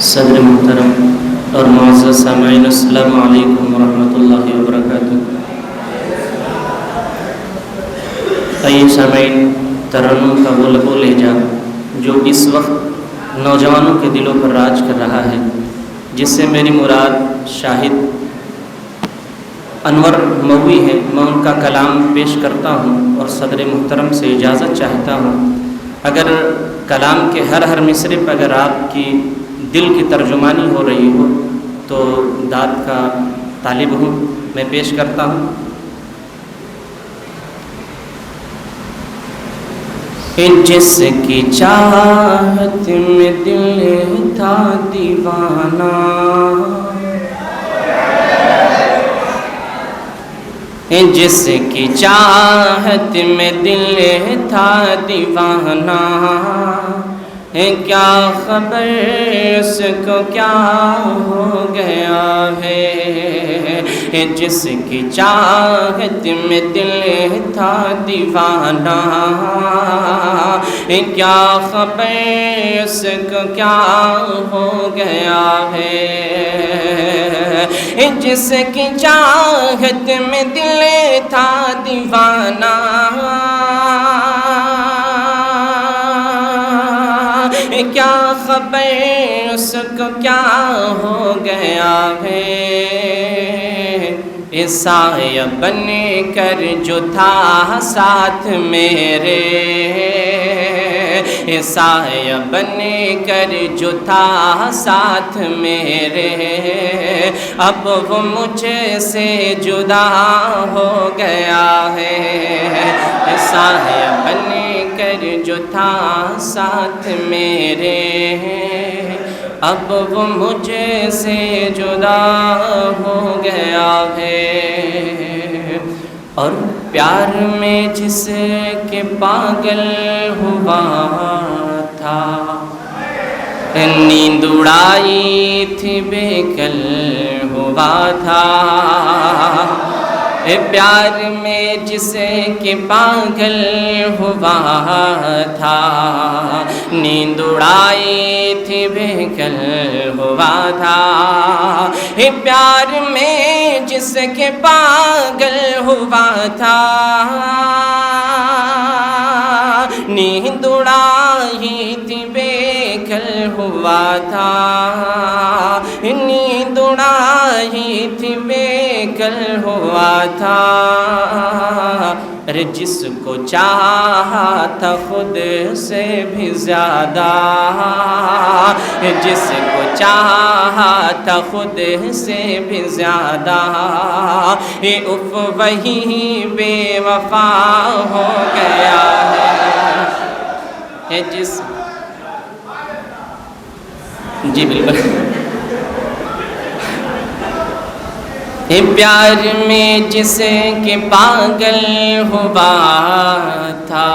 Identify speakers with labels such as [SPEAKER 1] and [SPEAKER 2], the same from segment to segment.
[SPEAKER 1] صدر محترم اور معزز سامعین، السلام علیکم ورحمۃ اللہ وبرکاتہ۔ آئیے سامعین، ترنم کا وہ لب و لہجہ جو اس وقت نوجوانوں کے دلوں پر راج کر رہا ہے، جس سے میری مراد شاہد انور مغوی ہے، میں ان کا کلام پیش کرتا ہوں اور صدر محترم سے اجازت چاہتا ہوں۔ اگر کلام کے ہر مصرے پر اگر آپ کی دل کی ترجمانی ہو رہی ہو تو داد کا طالب ہوں، میں پیش کرتا ہوں۔ جس کی چاہت میں دل تھا دیوانہ، جس کی چاہت میں دل تھا دیوانہ، کیا خبر اس کو کیا ہو گیا ہے۔ جس کی چاہت میں دل تھا دیوانہ، کیا خبر اس کو کیا ہو گیا ہے۔ جس کی چاہت میں دل تھا دیوانہ، کیا خبر اس کو کیا ہو گیا ہے۔ سایہ بن کر جو تھا ساتھ میرے، سایہ بن کر جو تھا ساتھ میرے، اب وہ مجھ سے جدا ہو گیا ہے۔ سایہ بن کر جو تھا ساتھ میرے، اب وہ مجھ سے جدا ہو گیا ہے۔ اور پیار میں جس کے پاگل ہوا تھا، نیند اڑائی تھی بے کل ہوا تھا۔ پیار میں جس کے پاگل ہوا تھا، نیند اڑائی تھی بے کل ہوا تھا۔ پیار میں جس کے پاگل ہوا تھا، نیند اڑائی تھی بے کل ہوا تھا۔ نیند اڑائی تھی بے کل ہوا تھا۔ ارے جس کو چاہا تھا خود سے بھی زیادہ، جس کو چاہا تھا خود سے بھی زیادہ، اف وہی بے وفا ہو گیا ہے۔ جس جی بالکل، پیار میں جس کے پاگل ہوا تھا،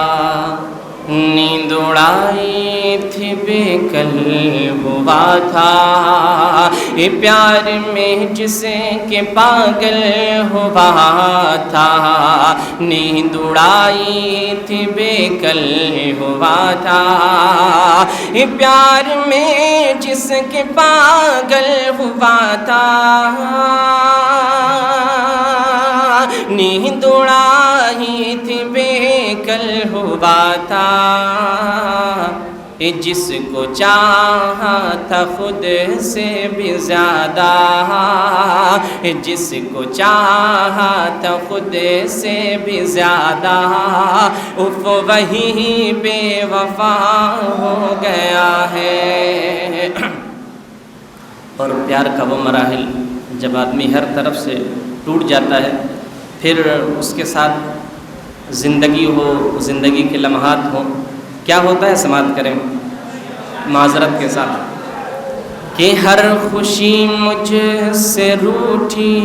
[SPEAKER 1] نیند اڑائی تھی بے کل ہوا تھا۔ پیار میں جس کے پاگل ہوا تھا، نیند اڑائی تھی بے کل ہوا تھا۔ پیار میں جس کے پاگل ہوا تھا، نیند اڑائی تھی بے کل ہوا تھا۔ جس کو چاہا تھا خود سے بھی زیادہ، جس کو چاہا تھا خود سے بھی زیادہ، اف وہی بے وفا ہو گیا ہے۔ اور پیار کا وہ مراحل جب آدمی ہر طرف سے ٹوٹ جاتا ہے، پھر اس کے ساتھ زندگی ہو، زندگی کے لمحات ہوں، کیا ہوتا ہے سماعت کریں معذرت کے ساتھ کہ ہر خوشی مجھ سے روٹھی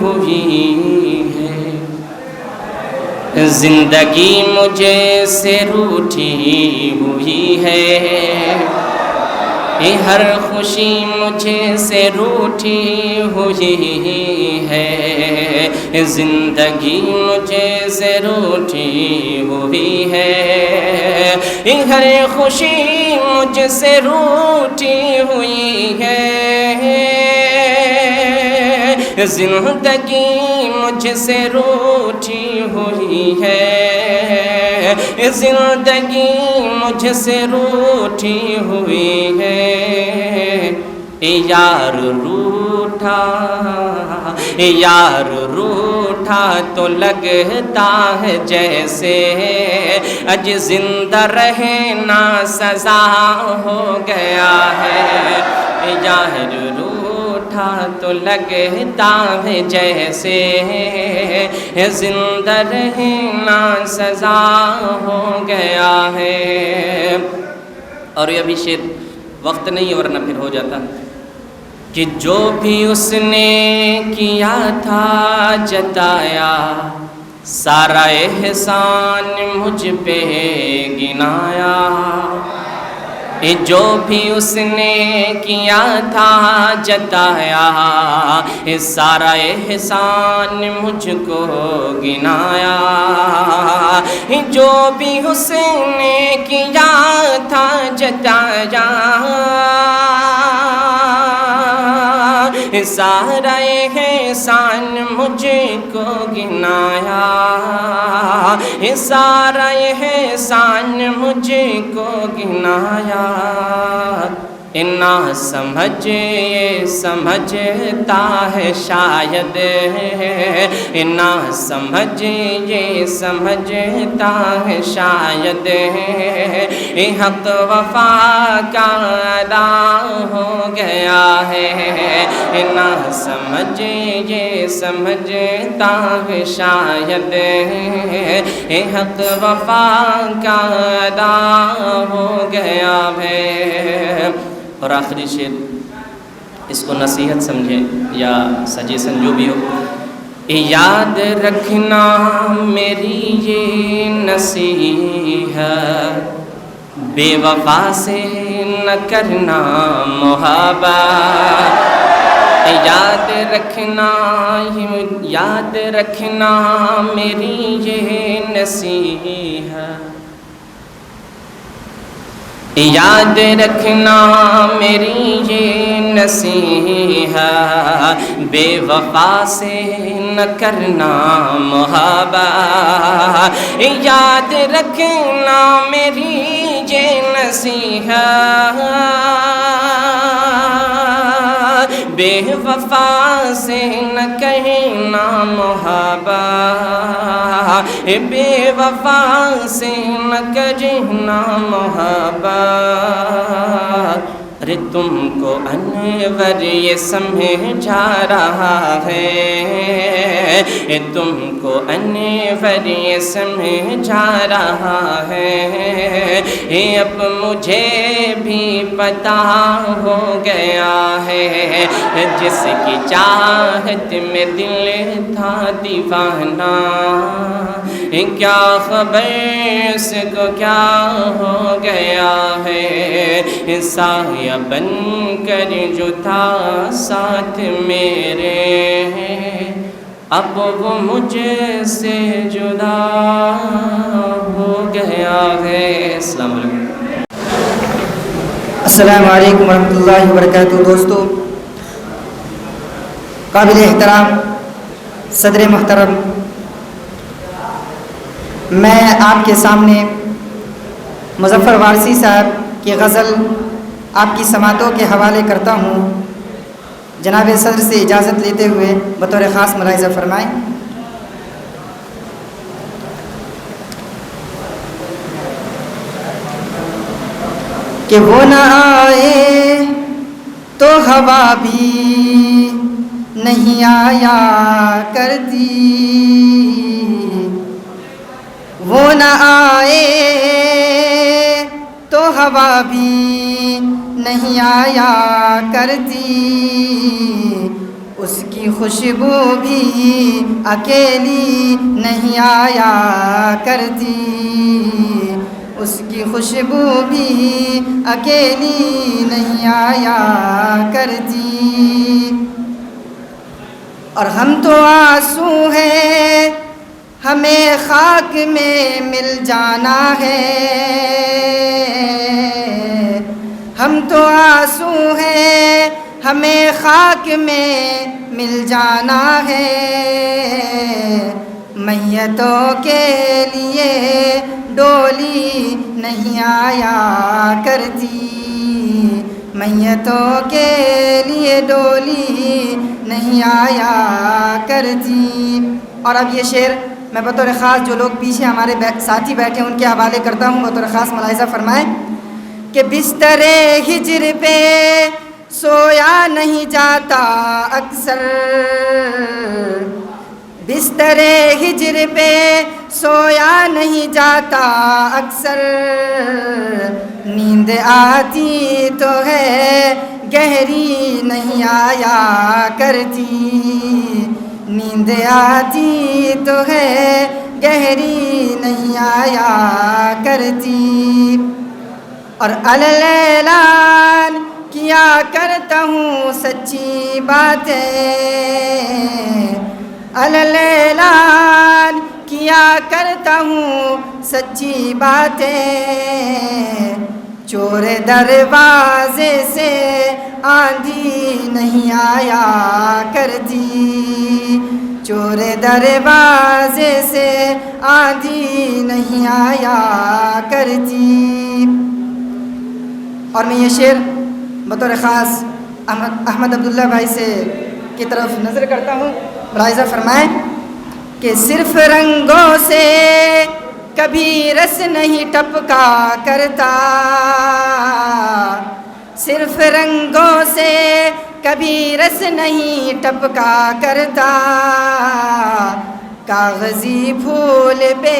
[SPEAKER 1] ہوئی ہے، زندگی مجھ سے روٹھی ہوئی ہے، ہر خوشی مجھ سے روٹھی ہوئی ہے، زندگی مجھ سے روٹھی ہوئی ہے، ہر خوشی مجھ سے روٹھی ہوئی ہے، زندگی مجھ سے روٹھی ہوئی ہے، زندگی مجھ سے روٹھی ہوئی ہے، یار روٹھا یار روٹھا تو لگتا ہے جیسے اج زندہ رہنا سزا ہو گیا ہے، یار روٹھا تو لگتا ہے جیسے زندہ رہنا سزا ہو گیا ہے۔ اور یہ بھی شعر وقت نہیں ہے ورنہ پھر ہو جاتا کہ جو بھی اس نے کیا تھا جتایا، سارا احسان مجھ پہ گنایا، جو بھی اس نے کیا تھا جتایا، سارا احسان مجھ کو گنایا، جو بھی اس نے کیا تھا جتایا، سارا احسان مجھ کو گنایا، سارا احسان مجھ کو گنایا، نہ سمجھ یہ سمجھتا ہے شاید، نہ سمجھ یہ سمجھتا ہے شاید، حق وفا کا ادا ہو گیا ہے، نہ سمجھ یہ سمجھتا ہے شاید، حق وفا کا ادا ہو گیا ہے۔ اور آخری شعر، اس کو نصیحت سمجھے یا سجیشن جو بھی ہو، یاد رکھنا میری یہ نصیحت، بے وفا سے نہ کرنا محبت، یاد رکھنا میری یہ نصیحت، یاد رکھنا میری یہ نصیحت، بے وفا سے نہ کرنا محبت، یاد رکھنا میری یہ نصیحت، بے وفا سے نہ کہنا محبت، بے وفا سے نہ کہنا محبت، ارے تم کو انور یہ سمجھا رہا ہے، تم کو انور یہ سمجھا رہا ہے، اب مجھے بھی پتا ہو گیا ہے، جس کی چاہت میں دل تھا دیوانہ، کیا خبر اس کو کیا ہو گیا ہے، سایہ بن کر جو تھا ساتھ میرے، اب وہ مجھ سے جدا ہو گیا ہے۔ السلام علیکم۔
[SPEAKER 2] السلام علیکم ورحمۃ اللہ وبرکاتہ۔ دوستو، قابل احترام صدر محترم، میں آپ کے سامنے مظفر وارثی صاحب کی غزل آپ کی سماعتوں کے حوالے کرتا ہوں۔ جناب صدر سے اجازت لیتے ہوئے بطور خاص ملاحظہ فرمائیں۔ کہ وہ نہ آئے تو ہوا بھی نہیں آیا کرتی، وہ نہ آئے تو ہوا بھی نہیں آیا کرتی، اس کی خوشبو بھی اکیلی نہیں آیا کرتی، اس کی خوشبو بھی اکیلی نہیں آیا کرتی، اور ہم تو آنسو ہیں ہمیں خاک میں مل جانا ہے، تو آنسو ہے ہمیں خاک میں مل جانا ہے، میتوں کے لیے ڈولی نہیں آیا کرتی، میتوں کے لیے ڈولی نہیں آیا کرتی۔ اور اب یہ شعر میں بطور خاص جو لوگ پیچھے ہمارے ساتھی بیٹھے ہیں ان کے حوالے کرتا ہوں، بطور خاص ملاحظہ فرمائیں کہ بستر ہجر پہ سویا نہیں جاتا اکثر، بستر ہجر پہ سویا نہیں جاتا اکثر، نیند آتی تو ہے گہری نہیں آیا کرتی، نیند آتی تو ہے گہری نہیں آیا کرتی۔ اور اعلان کیا کرتا ہوں سچی باتیں، اعلان کیا کرتا ہوں سچی باتیں، چور دروازے سے آندھی نہیں آیا کرتی، چور دروازے سے آندھی نہیں آیا کرتی۔ اور میں یہ شعر بطور خاص احمد عبداللہ بھائی سے کی طرف نظر کرتا ہوں، ملاحظہ فرمائیں کہ صرف رنگوں سے کبھی رس نہیں ٹپکا کرتا، صرف رنگوں سے کبھی رس نہیں ٹپکا کرتا، کاغذی پھول پہ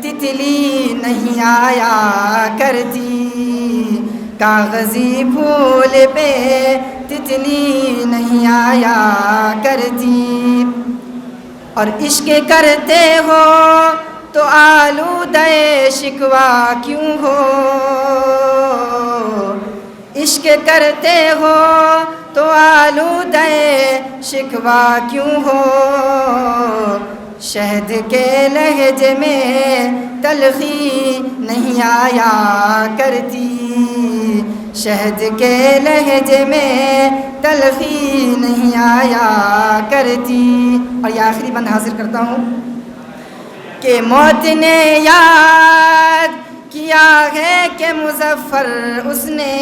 [SPEAKER 2] تتلی نہیں آیا کرتی، کاغذی پھول پہ تتلی نہیں آیا کرتی۔ اور عشق کرتے ہو تو آلودہ شکوہ کیوں ہو، عشق کرتے ہو تو آلودہ شکوہ کیوں ہو، شہد کے لہجے میں تلخی نہیں آیا کرتی، شہد کے لہجے میں تلخی نہیں آیا کرتی۔ اور یہ آخری بند حاضر کرتا ہوں کہ موت نے یاد کیا ہے کہ مظفر اس نے،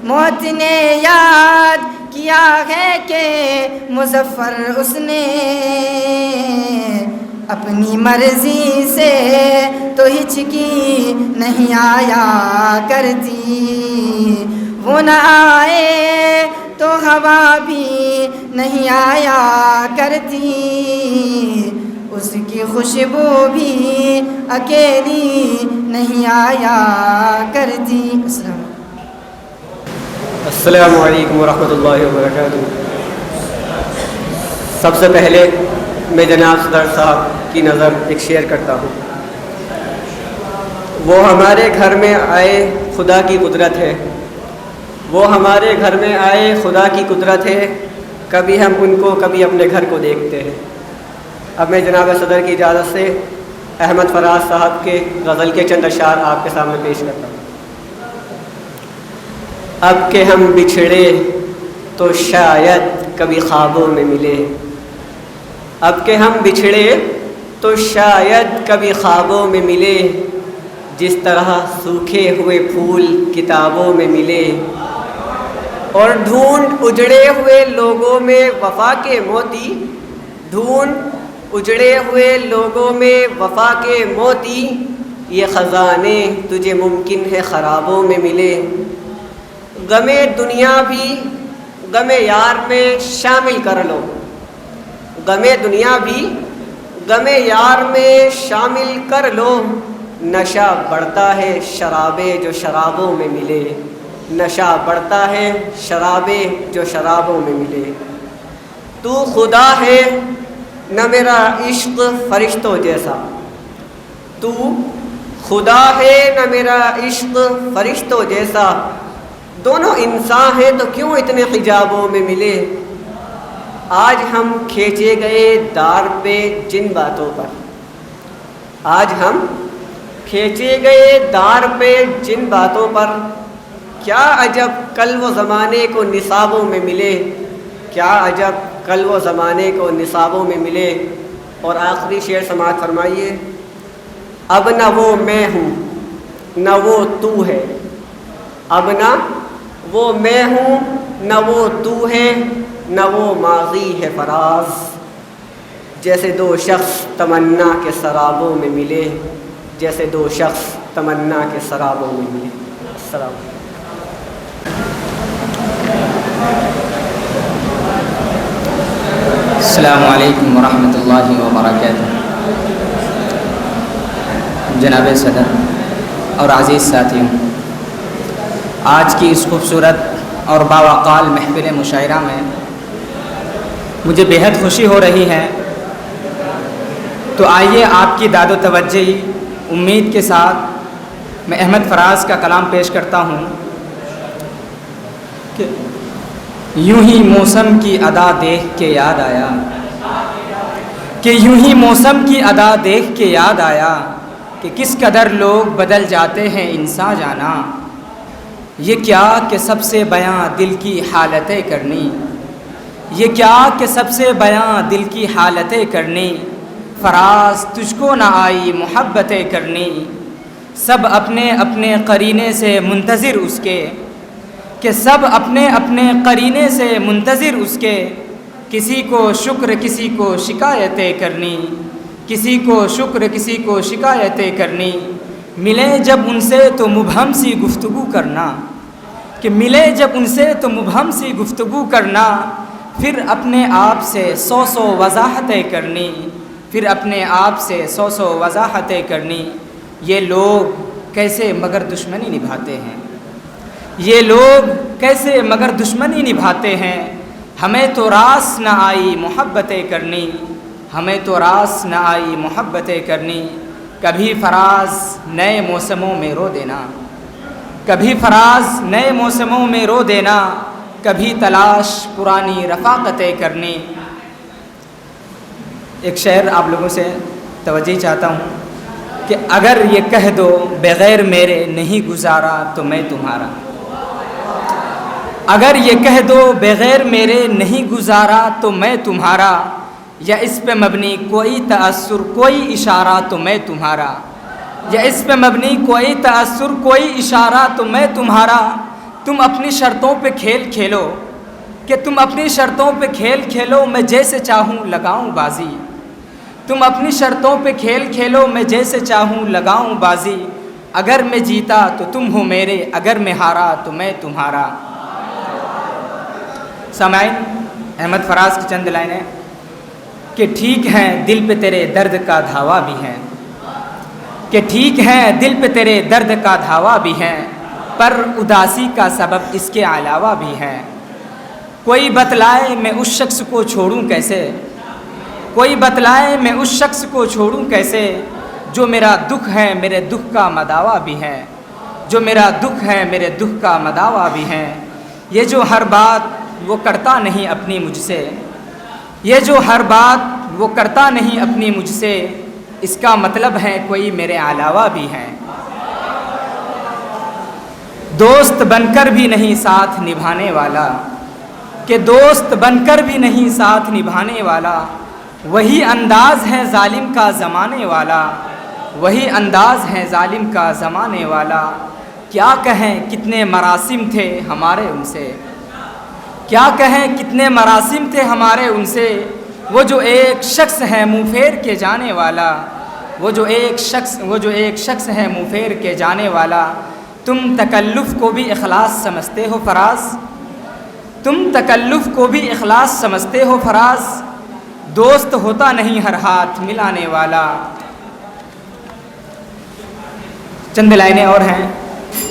[SPEAKER 2] موت نے یاد کیا ہے کہ مظفر اس نے، اپنی مرضی سے تو ہچکی نہیں آیا کرتی، وہ نہ آئے تو ہوا بھی نہیں آیا کرتی، اس کی خوشبو بھی اکیلی نہیں آیا کرتی۔
[SPEAKER 3] السلام علیکم ورحمۃ اللہ وبرکاتہ۔ سب سے پہلے میں جناب صدر صاحب کی نظر ایک شیئر کرتا ہوں۔ وہ ہمارے گھر میں آئے خدا کی قدرت ہے، وہ ہمارے گھر میں آئے خدا کی قدرت ہے، کبھی ہم ان کو کبھی اپنے گھر کو دیکھتے ہیں۔ اب میں جناب صدر کی اجازت سے احمد فراز صاحب کے غزل کے چند اشعار آپ کے سامنے پیش کرتا ہوں۔ اب کہ ہم بچھڑے تو شاید کبھی خوابوں میں ملے، اب کہ ہم بچھڑے تو شاید کبھی خوابوں میں ملے، جس طرح سوکھے ہوئے پھول کتابوں میں ملے، اور ڈھونڈ اجڑے ہوئے لوگوں میں وفا کے موتی، ڈھونڈ اجڑے ہوئے لوگوں میں وفا کے موتی، یہ خزانے تجھے ممکن ہے خرابوں میں ملے۔ غم دنیا بھی غم یار میں شامل کر لو، غم دنیا بھی غم یار میں شامل کر لو، نشہ بڑھتا ہے شرابے جو شرابوں میں ملے، نشہ بڑھتا ہے شرابے جو شرابوں میں ملے۔ تو خدا ہے نہ میرا عشق فرشتوں جیسا، تو خدا ہے نہ میرا عشق فرشتوں جیسا، دونوں انسان ہیں تو کیوں اتنے حجابوں میں ملے۔ آج ہم کھینچے گئے دار پہ جن باتوں پر، آج ہم کھینچے گئے دار پہ جن باتوں پر، کیا عجب کل وہ زمانے کو نصابوں میں ملے، کیا عجب کل وہ زمانے کو نصابوں میں ملے۔ اور آخری شعر سماعت فرمائیے۔ اب نہ وہ میں ہوں نہ وہ تو ہے، اب نہ وہ میں ہوں نہ وہ تو ہے، نہ وہ ماضی ہے فراز، جیسے دو شخص تمنا کے سرابوں میں ملے، جیسے دو شخص تمنا کے سرابوں میں ملے۔ السلام علیکم۔
[SPEAKER 4] السلام علیکم ورحمۃ اللہ وبرکاتہ۔ جناب صدر اور عزیز ساتھیوں، آج کی اس خوبصورت اور باوقار محفل مشاعرہ میں مجھے بیحد خوشی ہو رہی ہے، تو آئیے آپ کی داد و توجہی امید کے ساتھ میں احمد فراز کا کلام پیش کرتا ہوں کہ یوں ہی موسم کی ادا دیکھ کے یاد آیا، کہ یوں ہی موسم کی ادا دیکھ کے یاد آیا کہ کس قدر لوگ بدل جاتے ہیں انسان جانا، یہ کیا کہ سب سے بیاں دل کی حالتیں کرنی، یہ کیا کہ سب سے بیاں دل کی حالتیں کرنی، فراز تجھ کو نہ آئی محبتیں کرنی، سب اپنے اپنے قرینے سے منتظر اس کے، کہ سب اپنے اپنے قرینے سے منتظر اس کے، کسی کو شکر کسی کو شکایتیں کرنی، کسی کو شکر کسی کو شکایتیں کرنی، ملیں جب ان سے تو مبہم سی گفتگو کرنا، کہ ملیں جب ان سے تو مبہم سی گفتگو کرنا، پھر اپنے آپ سے سو وضاحتیں کرنی، پھر اپنے آپ سے سو وضاحتیں کرنی۔ یہ لوگ کیسے مگر دشمنی نبھاتے ہیں، یہ لوگ کیسے مگر دشمنی نبھاتے ہیں، ہمیں تو راس نہ آئی محبتیں کرنی، ہمیں تو راس نہ آئی محبتیں کرنی، کبھی فراز نئے موسموں میں رو دینا، کبھی فراز نئے موسموں میں رو دینا، کبھی تلاش پرانی رفاقتیں کرنی۔ ایک شعر آپ لوگوں سے توجہ چاہتا ہوں کہ اگر یہ کہہ دو بغیر میرے نہیں گزارا تو میں تمہارا، اگر یہ کہہ دو بغیر میرے نہیں گزارا تو میں تمہارا، یا اس پہ مبنی کوئی تأثر کوئی اشارہ تو میں تمہارا، یا اس پہ مبنی کوئی تأثر کوئی اشارہ تو میں تمہارا، تم اپنی شرطوں پہ کھیل کھیلو، کہ تم اپنی شرطوں پہ کھیل کھیلو، میں جیسے چاہوں لگاؤں بازی، تم اپنی شرطوں پہ کھیل کھیلو، میں جیسے چاہوں لگاؤں بازی، اگر میں جیتا تو تم ہو میرے، اگر میں ہارا تو میں تمہارا۔ سامعین، احمد فراز کی چند لائنیں کہ ٹھیک ہیں دل پہ تیرے درد کا دھاوا بھی ہے، کہ ٹھیک ہیں دل پہ تیرے درد کا دھاوا بھی ہے، پر اداسی کا سبب اس کے علاوہ بھی ہے، کوئی بتلائے میں اس شخص کو چھوڑوں کیسے، کوئی بتلائے میں اس شخص کو چھوڑوں کیسے، جو میرا دکھ ہے میرے دکھ کا مداوا بھی ہے، جو میرا دکھ ہے میرے دکھ کا مداوا بھی ہے، یہ جو ہر بات وہ کرتا نہیں اپنی مجھ سے، یہ جو ہر بات وہ کرتا نہیں اپنی مجھ سے، اس کا مطلب ہے کوئی میرے علاوہ بھی ہے، دوست بن کر بھی نہیں ساتھ نبھانے والا، کہ دوست بن کر بھی نہیں ساتھ نبھانے والا، وہی انداز ہے ظالم کا زمانے والا، وہی انداز ہے ظالم کا زمانے والا، کیا کہیں کتنے مراسم تھے ہمارے ان سے، کیا کہیں کتنے مراسم تھے ہمارے ان سے، وہ جو ایک شخص ہے منہ پھیر کے جانے والا، وہ جو ایک شخص ہے منہ پھیر کے جانے والا، تم تکلف کو بھی اخلاص سمجھتے ہو فراز، تم تکلف کو بھی اخلاص سمجھتے ہو فراز، دوست ہوتا نہیں ہر ہاتھ ملانے والا۔ چند لائنیں اور ہیں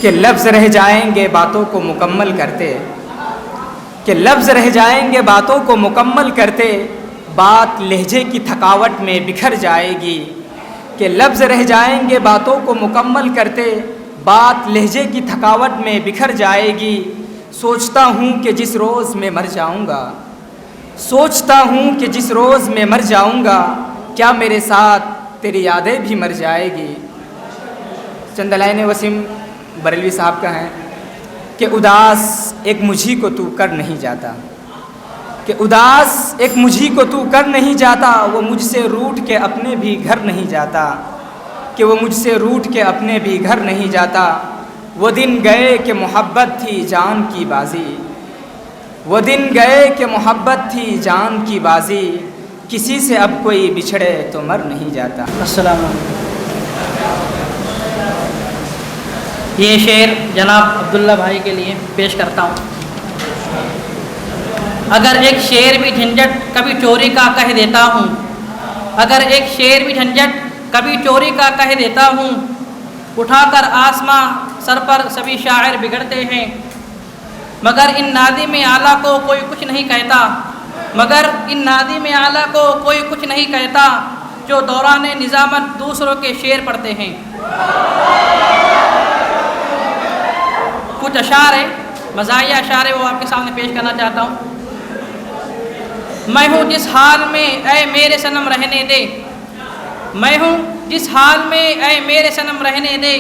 [SPEAKER 4] کہ لفظ رہ جائیں گے باتوں کو مکمل کرتے، کہ لفظ رہ جائیں گے باتوں کو مکمل کرتے، بات لہجے کی تھکاوٹ میں بکھر جائے گی، کہ لفظ رہ جائیں گے باتوں کو مکمل کرتے، بات لہجے کی تھکاوٹ میں بکھر جائے گی، سوچتا ہوں کہ جس روز میں مر جاؤں گا، سوچتا ہوں کہ جس روز میں مر جاؤں گا، کیا میرے ساتھ تیری یادیں بھی مر جائے گی، چند لائن وسیم بریلوی صاحب کا ہیں کہ اداس ایک مجھی کو تو کر نہیں جاتا، کہ اداس ایک مجھی کو تو کر نہیں جاتا، وہ مجھ سے روٹھ کے اپنے بھی گھر نہیں جاتا، کہ وہ مجھ سے روٹھ کے اپنے بھی گھر نہیں جاتا۔ وہ دن گئے کہ محبت تھی جان کی بازی، وہ دن گئے کہ محبت تھی جان کی بازی، کسی سے اب کوئی بچھڑے تو مر نہیں جاتا۔
[SPEAKER 5] السلام علیکم۔ یہ شعر جناب عبداللہ بھائی کے لیے پیش کرتا ہوں۔ اگر ایک شعر بھی جھنجھٹ کبھی چوری کا کہہ دیتا ہوں، اگر ایک شعر بھی جھنجھٹ کبھی چوری کا کہہ دیتا ہوں، اٹھا کر آسماں سر پر سبھی شاعر بگڑتے ہیں، مگر ان نادم اعلیٰ کو کوئی کچھ نہیں کہتا، مگر ان نادم اعلیٰ کو کوئی کچھ نہیں کہتا، جو دوران نظامت دوسروں کے شعر پڑھتے ہیں۔ کچھ اشعار ہے، مزاحیہ اشعار ہے، وہ آپ کے سامنے پیش کرنا چاہتا ہوں۔ میں ہوں جس حال میں اے میرے صنم رہنے دے، میں ہوں جس حال میں اے میرے صنم رہنے دے،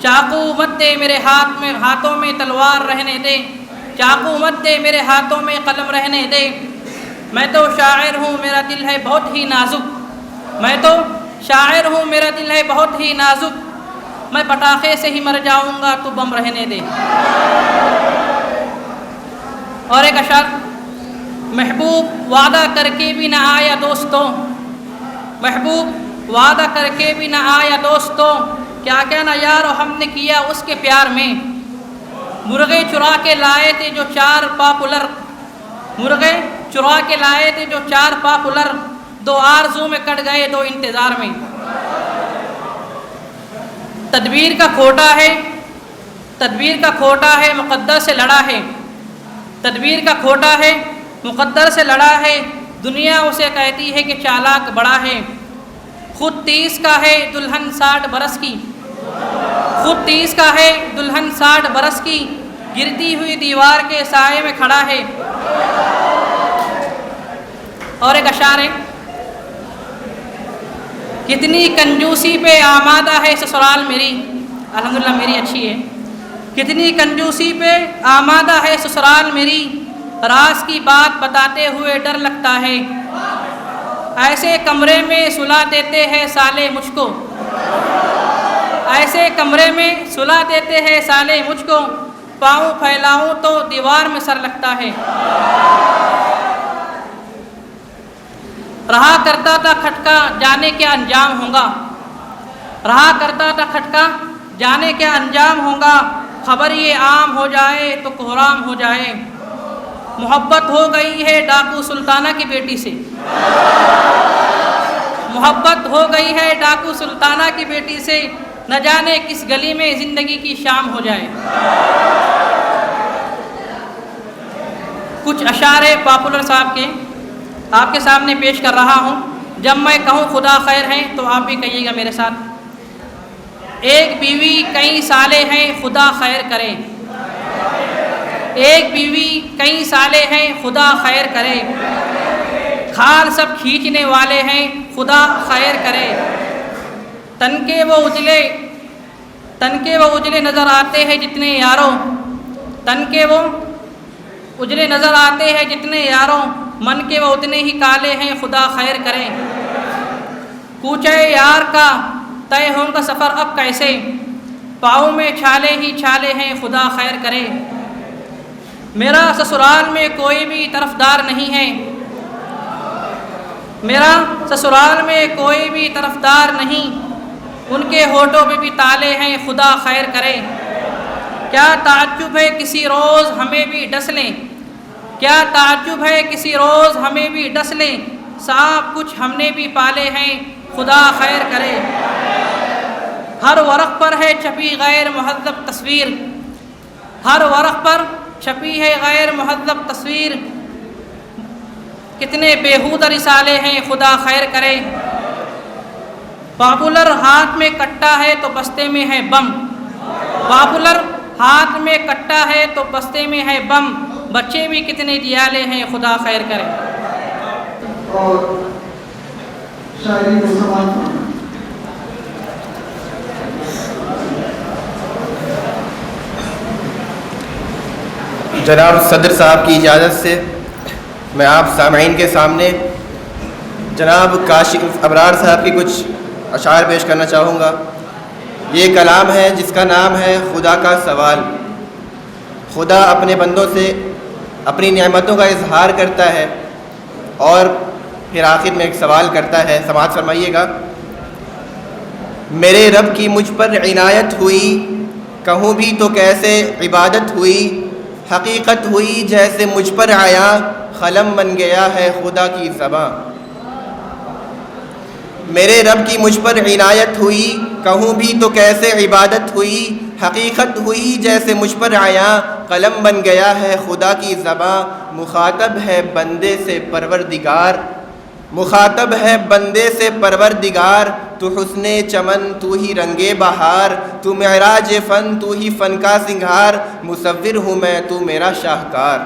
[SPEAKER 5] چاقو مت دے میرے ہاتھوں میں تلوار رہنے دے، چاقو مت دے میرے ہاتھوں میں قلم رہنے دے۔ میں تو شاعر ہوں میرا دل ہے بہت ہی نازک، میں تو شاعر ہوں میرا دل ہے بہت ہی نازک، میں پٹاخے سے ہی مر جاؤں گا تو بم رہنے دے۔ اور ایک اشعار، محبوب وعدہ کر کے بھی نہ آیا دوستوں، محبوب وعدہ کر کے بھی نہ آیا دوستوں، کیا کیا نہ یارو ہم نے کیا اس کے پیار میں، مرغے چرا کے لائے تھے جو چار پاپولر، مرغے چرا کے لائے تھے جو چار پاپولر، دو آرزو میں کٹ گئے دو انتظار میں۔ تدبیر کا کھوٹا ہے، تدبیر کا کھوٹا ہے مقدر سے لڑا ہے، تدبیر کا کھوٹا ہے مقدر سے لڑا ہے، دنیا اسے کہتی ہے کہ چالاک بڑا ہے، خود 30 کا ہے دلہن 60 برس کی، خود 30 کا ہے دلہن 60 برس کی، گرتی ہوئی دیوار کے سائے میں کھڑا ہے۔ اور ایک اشعار ہے، کتنی کنجوسی پہ آمادہ ہے سسرال میری، الحمدللہ میری اچھی ہے، کتنی کنجوسی پہ آمادہ ہے سسرال میری، راز کی بات بتاتے ہوئے ڈر لگتا ہے، ایسے کمرے میں سلا دیتے ہیں سالے مجھ کو، ایسے کمرے میں سلا دیتے ہیں سالے مجھ کو، پاؤں پھیلاؤں تو دیوار میں سر لگتا ہے۔ رہا کرتا تھا کھٹکا جانے کیا انجام ہوگا، رہا کرتا تھا کھٹکا جانے کیا انجام ہوگا، خبر یہ عام ہو جائے تو کوہرام ہو جائے، محبت ہو گئی ہے ڈاکو سلطانہ کی بیٹی سے، محبت ہو گئی ہے ڈاکو سلطانہ کی بیٹی سے، نہ جانے کس گلی میں زندگی کی شام ہو جائے۔ کچھ اشعار پاپولر صاحب کے آپ کے سامنے پیش کر رہا ہوں۔ جب میں کہوں خدا خیر ہے تو آپ بھی کہیے گا میرے ساتھ۔ ایک بیوی کئی سالے ہیں خدا خیر کرے، ایک بیوی کئی سالے ہیں خدا خیر کرے، کھال سب کھینچنے والے ہیں خدا خیر کرے، تن کے وہ اجلے نظر آتے ہیں جتنے یاروں، تن کے وہ اجلے نظر آتے ہیں جتنے یاروں، من کے وہ اتنے ہی کالے ہیں خدا خیر کرے، کوچے یار کا طے ہوگا سفر اب کیسے، پاؤں میں چھالے ہی چھالے ہیں خدا خیر کرے، میرا سسرال میں کوئی بھی طرفدار نہیں ہے، میرا سسرال میں کوئی بھی طرفدار نہیں، ان کے ہونٹوں پہ بھی تالے ہیں خدا خیر کرے، کیا تعجب ہے کسی روز ہمیں بھی ڈس لیں، کیا تعجب ہے کسی روز ہمیں بھی ڈس لیں، سانپ کچھ ہم نے بھی پالے ہیں خدا خیر کرے، ہر ورق پر ہے چھپی غیر مہذب تصویر، ہر ورق پر چھپی ہے غیر مہذب تصویر، کتنے بیہودہ رسالے ہیں خدا خیر کرے، پاپولر ہاتھ میں کٹا ہے تو بستے میں ہے بم، پاپولر ہاتھ میں کٹا ہے تو بستے میں ہے بم، بچے بھی کتنے دیالے ہیں خدا خیر کرے۔
[SPEAKER 6] اور شاعری کو سماعت
[SPEAKER 7] جناب صدر صاحب کی اجازت سے میں آپ سامعین کے سامنے جناب کاشف ابرار صاحب کی کچھ اشعار پیش کرنا چاہوں گا۔ یہ کلام ہے جس کا نام ہے خدا کا سوال۔ خدا اپنے بندوں سے اپنی نعمتوں کا اظہار کرتا ہے اور پھر آخر میں ایک سوال کرتا ہے، سماعت فرمائیے گا۔ میرے رب کی مجھ پر عنایت ہوئی، کہوں بھی تو کیسے عبادت ہوئی، حقیقت ہوئی جیسے مجھ پر آیا، قلم بن گیا ہے خدا کی زباں۔ میرے رب کی مجھ پر عنایت ہوئی، کہوں بھی تو کیسے عبادت ہوئی، حقیقت ہوئی جیسے مجھ پر آیا، قلم بن گیا ہے خدا کی زباں۔ مخاطب ہے بندے سے پروردگار، مخاطب ہے بندے سے پروردگار، تو حسن چمن تو ہی رنگ بہار، تو معراج فن تو ہی فن کا سنگھار، مصور ہوں میں تو میرا شاہکار۔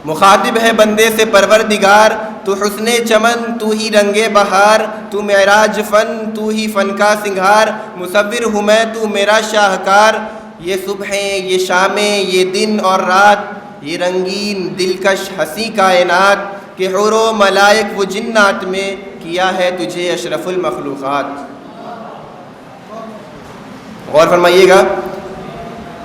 [SPEAKER 7] مخاطب ہے بندے سے پروردگار، تو حسن چمن تو ہی رنگ بہار، تو معراج فن تو ہی فن کا سنگھار، مصور ہوں میں تو میرا شاہکار۔ یہ صبحیں، یہ شامیں، یہ دن اور رات، یہ رنگین دلکش ہنسی کائنات، کہ حور و ملائک و جنات میں کیا ہے تجھے اشرف المخلوقات۔ غور فرمائیے گا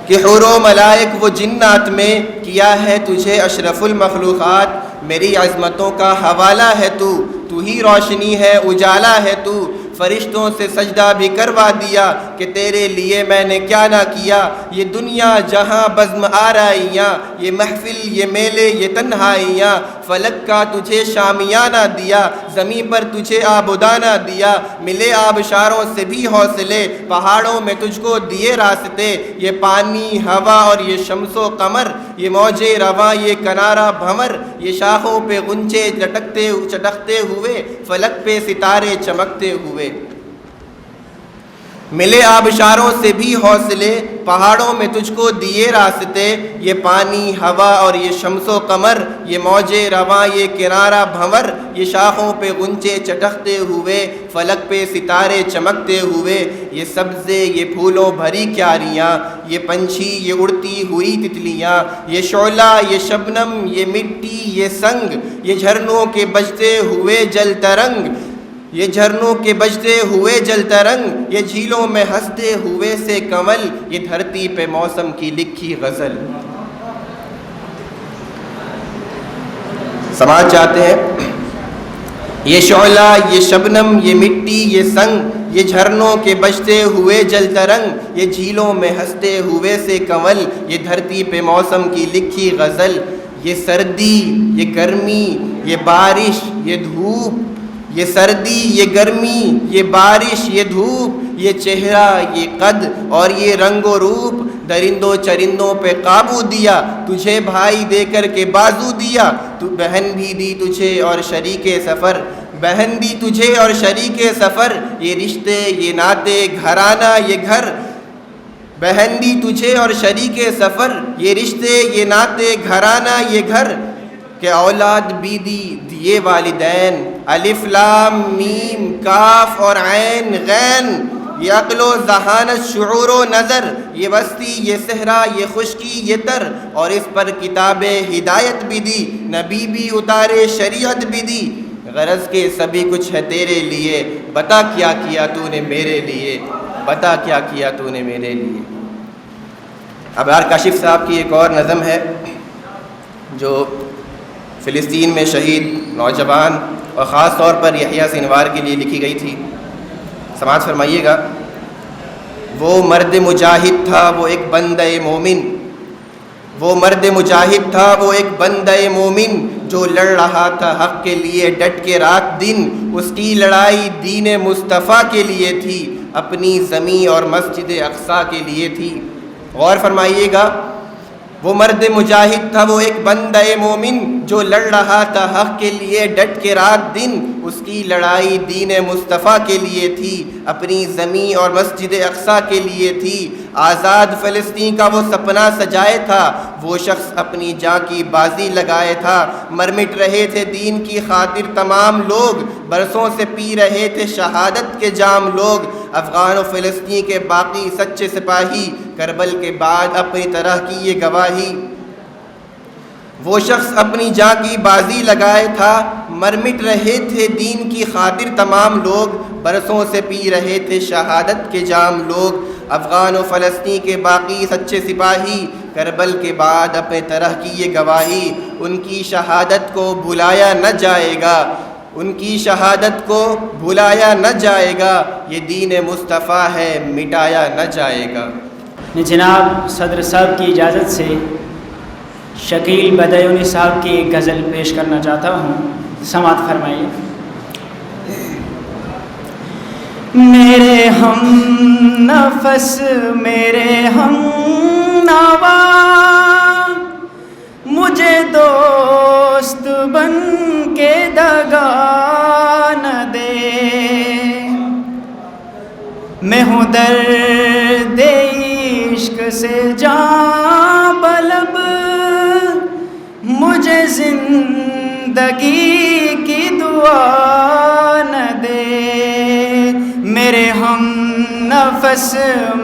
[SPEAKER 7] کہ حور و ملائک و جنات میں کیا ہے تجھے اشرف المخلوقات۔ میری عظمتوں کا حوالہ ہے تو ہی روشنی ہے اجالا ہے تو، فرشتوں سے سجدہ بھی کروا دیا کہ تیرے لیے میں نے کیا نہ کیا۔ یہ دنیا جہاں بزم آرائیاں، یہ محفل، یہ میلے، یہ تنہائیاں، فلک کا تجھے شامیانہ دیا، زمین پر تجھے آبودانہ دیا۔ ملے آبشاروں سے بھی حوصلے، پہاڑوں میں تجھ کو دیے راستے، یہ پانی، ہوا اور یہ شمس و قمر، یہ موجے رواں، یہ کنارہ بھنور، یہ شاخوں پہ غنچے چٹکتے ہوئے، فلک پہ ستارے چمکتے ہوئے۔ ملے آبشاروں سے بھی حوصلے، پہاڑوں میں تجھ کو دیے راستے، یہ پانی، ہوا اور یہ شمس و قمر، یہ موجے رواں، یہ کنارہ بھنور، یہ شاخوں پہ غنچے چٹکتے ہوئے، فلک پہ ستارے چمکتے ہوئے۔ یہ سبزے، یہ پھولوں بھری کیاریاں، یہ پنچھی، یہ اڑتی ہوئی تتلیاں، یہ شعلہ، یہ شبنم، یہ مٹی، یہ سنگ، یہ جھرنوں کے بجتے ہوئے جل ترنگ، یہ جھرنوں کے بجتے ہوئے جل ترنگ، یہ جھیلوں میں ہنستے ہوئے سے کمل، یہ دھرتی پہ موسم کی لکھی غزل۔ سماعت چاہتے ہیں؟ یہ شعلہ، یہ شبنم، یہ مٹی، یہ سنگ، یہ جھرنوں کے بجتے ہوئے جل ترنگ، یہ جھیلوں میں ہنستے ہوئے سے کمل، یہ دھرتی پہ موسم کی لکھی غزل۔ یہ سردی، یہ گرمی، یہ بارش، یہ دھوپ، یہ سردی، یہ گرمی، یہ بارش، یہ دھوپ، یہ چہرہ، یہ قد اور یہ رنگ و روپ، درندوں چرندوں پہ قابو دیا، تجھے بھائی دے کر کے بازو دیا، تو بہن بھی دی تجھے اور شریک سفر، بہن دی تجھے اور شریک سفر، یہ رشتے، یہ ناطے، گھرانہ، یہ گھر، بہن دی تجھے اور شریک سفر، یہ رشتے، یہ ناطے، گھرانہ، یہ گھر، کہ اولاد بھی دیے والدین، الف لام میم کاف اور عین غین، یہ عقل و ذہانت، شعور و نظر، یہ وسطی، یہ صحرا، یہ خشکی، یہ تر، اور اس پر کتاب ہدایت بھی دی، نبی بھی اتارے، شریعت بھی دی، غرض کے سبھی کچھ ہے تیرے لیے، بتا کیا کیا تو نے میرے لیے، بتا کیا کیا تو نے میرے لیے۔ ابرار کاشف صاحب کی ایک اور نظم ہے جو فلسطین میں شہید نوجوان اور خاص طور پر یحییٰ سنوار کے لیے لکھی گئی تھی، سماعت فرمائیے گا۔ وہ مرد مجاہد تھا وہ ایک بندہ مومن، وہ مرد مجاہد تھا وہ ایک بندہ مومن، جو لڑ رہا تھا حق کے لیے ڈٹ کے رات دن، اس کی لڑائی دین مصطفیٰ کے لیے تھی، اپنی زمین اور مسجد اقصیٰ کے لیے تھی۔ غور فرمائیے گا، وہ مرد مجاہد تھا وہ ایک بندہ مومن، جو لڑ رہا تھا حق کے لیے ڈٹ کے رات دن، اس کی لڑائی دین مصطفیٰ کے لیے تھی، اپنی زمین اور مسجد اقصیٰ کے لیے تھی۔ آزاد فلسطین کا وہ سپنا سجائے تھا، وہ شخص اپنی جاں کی بازی لگائے تھا، مرمٹ رہے تھے دین کی خاطر تمام لوگ، برسوں سے پی رہے تھے شہادت کے جام لوگ، افغان و فلسطین کے باقی سچے سپاہی کربل کے بعد اپنی طرح کی یہ گواہی. وہ شخص اپنی جاں کی بازی لگائے تھا، مر مٹ رہے تھے دین کی خاطر تمام لوگ، برسوں سے پی رہے تھے شہادت کے جام لوگ. افغان و فلسطین کے باقی سچے سپاہی، کربل کے بعد اپنے طرح کی یہ گواہی. ان کی شہادت کو بھلایا نہ جائے گا، ان کی شہادت کو بھلایا نہ جائے گا، یہ دین مصطفیٰ ہے مٹایا نہ جائے گا.
[SPEAKER 4] جناب صدر صاحب کی اجازت سے شکیل بدیونی صاحب کی ایک غزل پیش کرنا چاہتا ہوں، سماعت فرمائیے. میرے ہم نفس میرے ہم نوا مجھے دوست بن کے دگا نہ دے، میں ہوں درد عشق سے جاں بلب، مجھے زندگی کی دعا نہ دے. میرے ہم نفس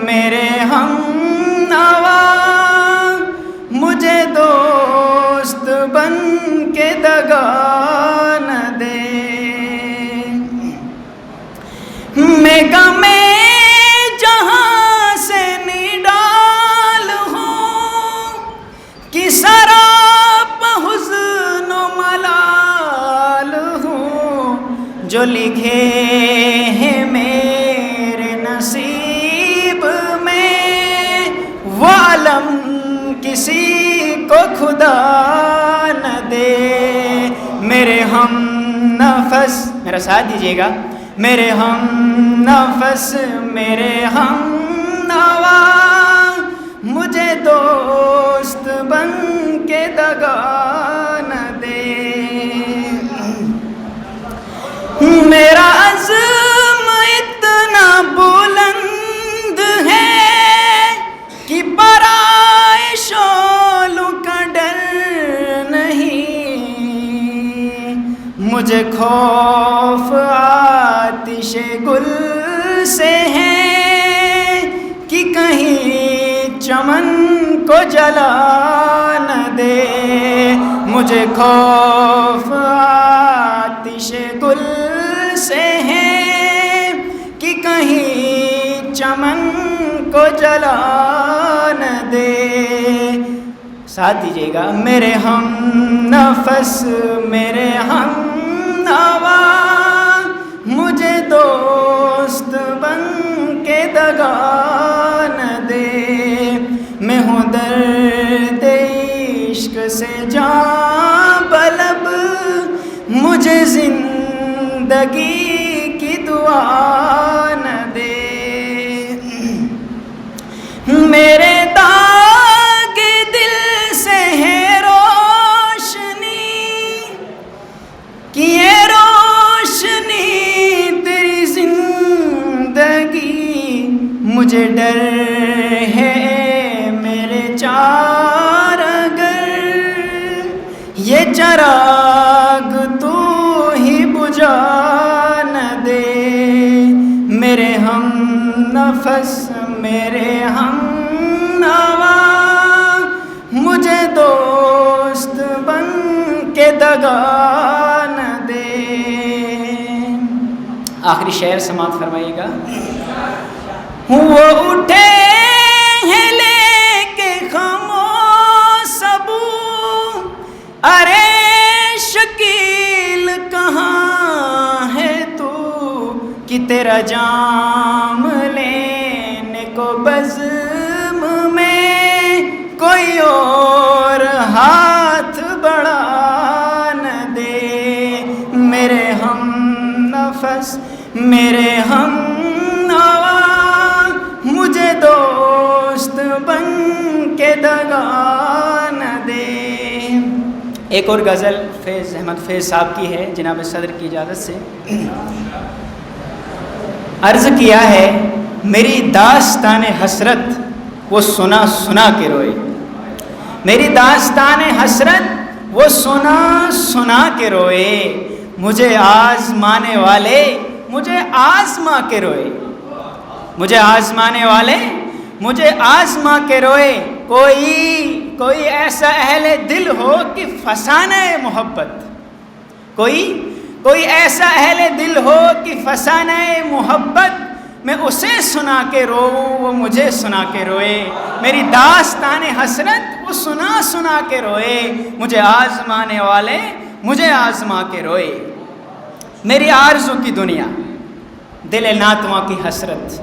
[SPEAKER 4] میرے ہم نوا مجھے دوست بن کے دگا نہ دے. میں غم جہاں سے نڈال ہوں کہ سراپ حزن و ملال ہوں، جو لکھے ہیں میرے نصیب میں وہ علم کسی کو خدا نہ دے. میرے ہم نفس، میرا ساتھ دیجیے گا، میرے ہم نفس میرے ہم نوا مجھے دوست بن کے دگا نہ دے. میرا عزم اتنا بلند ہے کہ برائے شعلوں کا ڈر نہیں، مجھے خوف آتش گل سے ہے کہ کہیں چمن کو جلا نہ دے. مجھے خوف آتش گل سے ہے کہ کہیں چمن کو جلا نہ دے. ساتھ دیجیے گا. میرے ہم نفس میرے ہم نوا مجھے دوست بن کے دگا نہ دے. میں ہوں درد عشق سے جاں بلب، مجھے زندگی کی دعا نہ دے. میرے داغ دل سے ہے روشنی کہ یہ روشنی تیری زندگی، مجھے ڈر ہے میرے چارگر یہ چراغ تو ہی بجھا نہ دے. میرے ہم نفس میرے ہم نوا مجھے دوست بن کے دگا نہ دے. آخری شعر سماعت فرمائیے گا. وہ اٹھے ہیں لے کے خاموش ابو، ارے شکیل کہاں ہے تو کہ تیرا جام لینے کو بزم میں کوئی اور ہاتھ بڑھا نہ دے. میرے ہم نفس میرے ہم نوا مجھے دوست بن کے دگا نہ دے. ایک اور غزل فیض احمد فیض صاحب کی ہے، جناب صدر کی اجازت سے. عرض کیا ہے میری داستان حسرت وہ سنا سنا کے روئے، میری داستان حسرت وہ سنا سنا کے روئے، مجھے آزمانے والے مجھے آزما کے روئے، مجھے آزمانے والے مجھے آزما کے روئے، کوئی ایسا اہل دل ہو کہ فسانہ محبت، کوئی ایسا اہل دل ہو کہ فسانہ محبت، میں اسے سنا کے روؤں وہ مجھے سنا کے روئے، میری داستان حسرت وہ سنا کے روئے، مجھے آزمانے والے مجھے آزما کے روئے۔ میری آرزو کی دنیا دل ناتواں کی حسرت،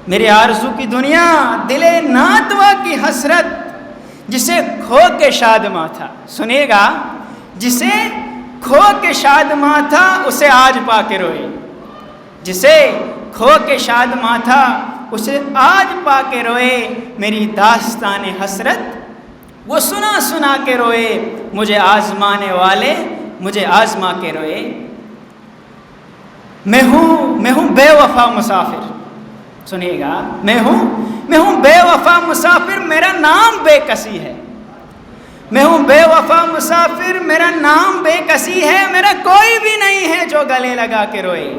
[SPEAKER 4] میری آرزو کی دنیا دل ناتواں کی حسرت، جسے کھو کے شادماں تھا، سنیے گا، جسے کھو کے شادماں تھا اسے آج پا کے روئے، جسے کھو کے شادماں تھا اسے آج پا کے روئے، میری داستان حسرت وہ سنا کے روئے، مجھے آزمانے والے مجھے آزما کے روئے۔ میں ہوں بے وفا مسافر، سنیے گا، میں ہوں بے وفا مسافر، میرا نام بے کسی ہے، میں ہوں بے وفا مسافر، میرا نام بے کسی ہے، میرا کوئی بھی نہیں ہے جو گلے لگا کے روئے۔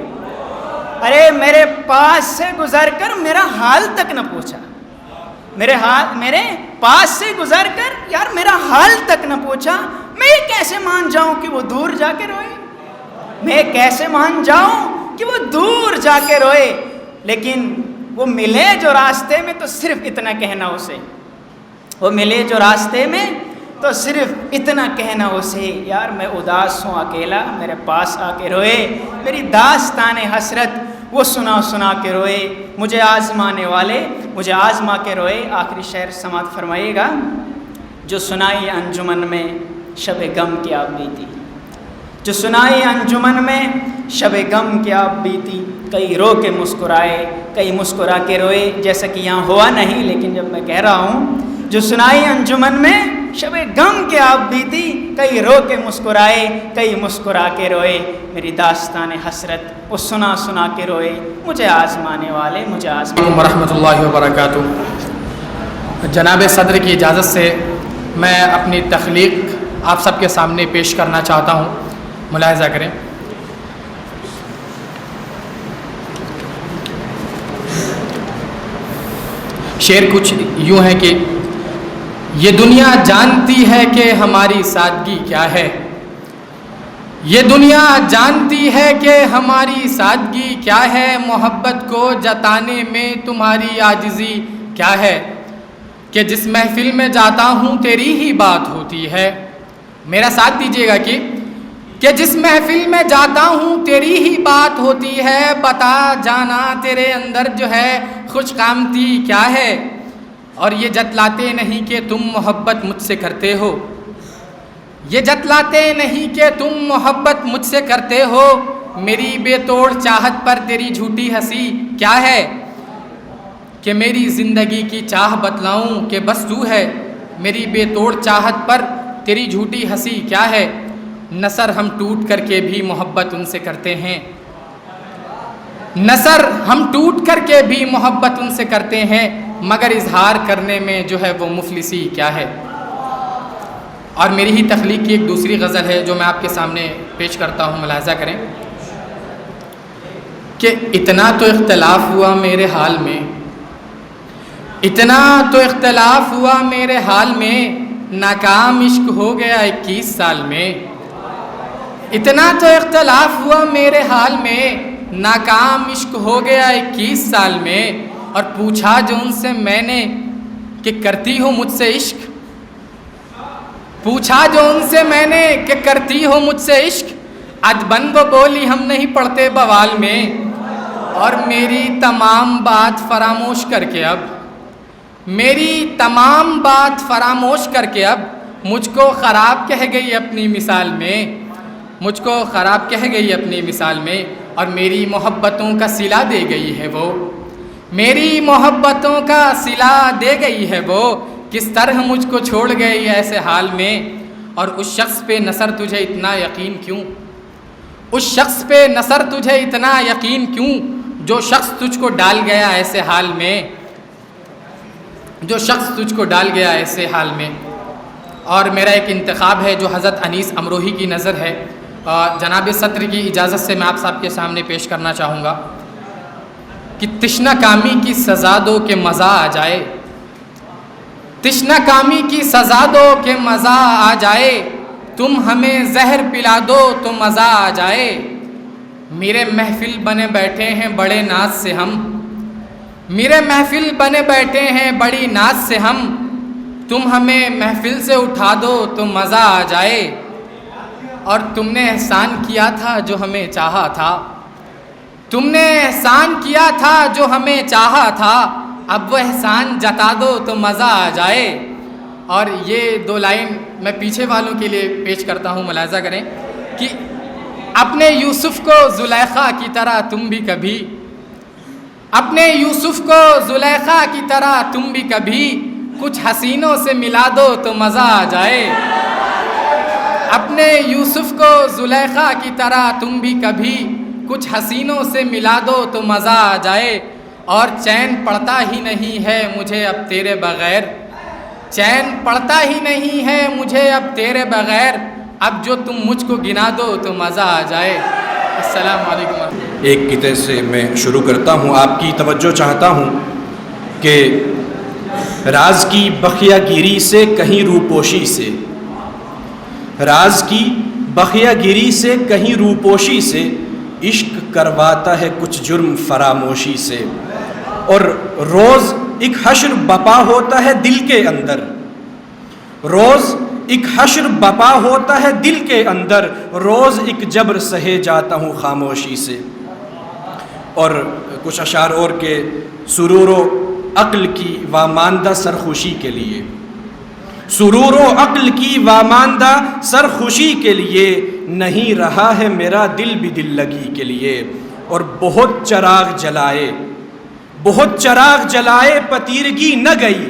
[SPEAKER 4] ارے میرے پاس سے گزر کر میرا حال تک نہ پوچھا، میرے پاس سے گزر کر یار میرا حال تک نہ پوچھا، میں یہ کیسے مان جاؤں کہ وہ دور جا کے روئے، میں کیسے مان جاؤں کہ وہ دور جا کے روئے۔ لیکن وہ ملے جو راستے میں تو صرف اتنا کہنا اسے، وہ ملے جو راستے میں تو صرف اتنا کہنا اسے، یار میں اداس ہوں اکیلا، میرے پاس آ کے روئے، میری داستان حسرت وہ سنا کے روئے، مجھے آزمانے والے مجھے آزما کے روئے۔ آخری شعر سماعت فرمائیے گا۔ جو سنائی انجمن میں شب غم کی آپ بیتی، جو سنائی انجمن میں شب غم کی آپ بیتی، کئی رو کے مسکرائے کئی مسکرا کے روئے، جیسا کہ یہاں ہوا نہیں لیکن جب میں کہہ رہا ہوں، جو سنائی انجمن میں شب غم کے آپ بیتی، کئی رو کے مسکرائے کئی مسکرا کے روئے، میری داستان حسرت وہ سنا کے روئے، مجھے آزمانے والے مجھے آزمانے۔
[SPEAKER 8] ورحمۃ اللہ وبرکاتہ۔ جناب صدر کی اجازت سے میں اپنی تخلیق آپ سب کے سامنے پیش کرنا چاہتا ہوں، ملاحظہ کریں۔ شعر کچھ یوں ہے کہ یہ دنیا جانتی ہے کہ ہماری سادگی کیا ہے، یہ دنیا جانتی ہے کہ ہماری سادگی کیا ہے، محبت کو جتانے میں تمہاری عاجزی کیا ہے، کہ جس محفل میں جاتا ہوں تیری ہی بات ہوتی ہے، میرا ساتھ دیجیے گا کہ جس محفل میں جاتا ہوں تیری ہی بات ہوتی ہے، بتا جانا تیرے اندر جو ہے خوش قامتی کیا ہے، اور یہ جتلاتے نہیں کہ تم محبت مجھ سے کرتے ہو، یہ جتلاتے نہیں کہ تم محبت مجھ سے کرتے ہو، میری بے توڑ چاہت پر تیری جھوٹی ہنسی کیا ہے، کہ میری زندگی کی چاہ بتلاؤں کہ بس تو ہے، میری بے توڑ چاہت پر تیری جھوٹی ہنسی کیا ہے، نثر ہم ٹوٹ کر کے بھی محبت ان سے کرتے ہیں، نثر ہم ٹوٹ کر کے بھی محبت ان سے کرتے ہیں، مگر اظہار کرنے میں جو ہے وہ مفلسی کیا ہے۔ اور میری ہی تخلیق کی ایک دوسری غزل ہے جو میں آپ کے سامنے پیش کرتا ہوں، ملاحظہ کریں کہ اتنا تو اختلاف ہوا میرے حال میں، اتنا تو اختلاف ہوا میرے حال میں، ناکام عشق ہو گیا 21 سال میں، اتنا تو اختلاف ہوا میرے حال میں، ناکام عشق ہو گیا 21 سال میں، اور پوچھا جو ان سے میں نے کہ کرتی ہو مجھ سے عشق، پوچھا جو ان سے میں نے کہ کرتی ہو مجھ سے عشق، ادبن وہ بولی ہم نہیں پڑھتے بوال میں، اور میری تمام بات فراموش کر کے اب، میری تمام بات فراموش کر کے اب مجھ کو خراب کہہ گئی اپنی مثال میں، مجھ کو خراب کہہ گئی اپنی مثال میں، اور میری محبتوں کا صلہ دے گئی ہے وہ، میری محبتوں کا صلہ دے گئی ہے وہ، کس طرح مجھ کو چھوڑ گئی ایسے حال میں، اور اس شخص پہ نثر تجھے اتنا یقین کیوں، اس شخص پہ نثر تجھے اتنا یقین کیوں، جو شخص تجھ کو ڈال گیا ایسے حال میں، جو شخص تجھ کو ڈال گیا ایسے حال میں۔ اور میرا ایک انتخاب ہے جو حضرت انیس امروہی کی نظر ہے، جناب صدر کی اجازت سے میں آپ صاحب کے سامنے پیش کرنا چاہوں گا کہ تشنہ کامی کی سزا دو کہ مزہ آ جائے، تشنہ کامی کی سزا دو کہ مزہ آ جائے، تم ہمیں زہر پلا دو تو مزہ آ جائے۔ میرے محفل بنے بیٹھے ہیں بڑے ناز سے ہم، میرے محفل بنے بیٹھے ہیں بڑی ناز سے ہم، تم ہمیں محفل سے اٹھا دو تو مزہ آ جائے۔ اور تم نے احسان کیا تھا جو ہمیں چاہا تھا، تم نے احسان کیا تھا جو ہمیں چاہا تھا، اب وہ احسان جتا دو تو مزہ آ جائے۔ اور یہ دو لائن میں پیچھے والوں کے لیے پیش کرتا ہوں، ملاحظہ کریں کہ اپنے یوسف کو زلیخا کی طرح تم بھی کبھی، اپنے یوسف کو زلیخا کی طرح تم بھی کبھی کچھ حسینوں سے ملا دو تو مزہ آ جائے۔ اپنے یوسف کو زلیخا کی طرح تم بھی کبھی کچھ حسینوں سے ملا دو تو مزہ آ جائے۔ اور چین پڑتا ہی نہیں ہے مجھے اب تیرے بغیر، چین پڑتا ہی نہیں ہے مجھے اب تیرے بغیر، اب جو تم مجھ کو گنا دو تو مزہ آ جائے۔ السلام علیکم۔
[SPEAKER 9] ایک قطعے سے میں شروع کرتا ہوں، آپ کی توجہ چاہتا ہوں کہ راز کی بخیہ گیری سے کہیں روپوشی سے، راز کی بخیہ گیری سے کہیں روپوشی سے، عشق کرواتا ہے کچھ جرم فراموشی سے۔ اور روز ایک حشر بپا ہوتا ہے دل کے اندر، روز ایک حشر بپا ہوتا ہے دل کے اندر، روز ایک جبر سہے جاتا ہوں خاموشی سے۔ اور کچھ اشعار اور کے سرور و عقل کی واماندہ سرخوشی کے لیے، سرور و عقل کی واماندہ سرخوشی کے لیے، نہیں رہا ہے میرا دل بھی دل لگی کے لیے۔ اور بہت چراغ جلائے، بہت چراغ جلائے پتیرگی نہ گئی،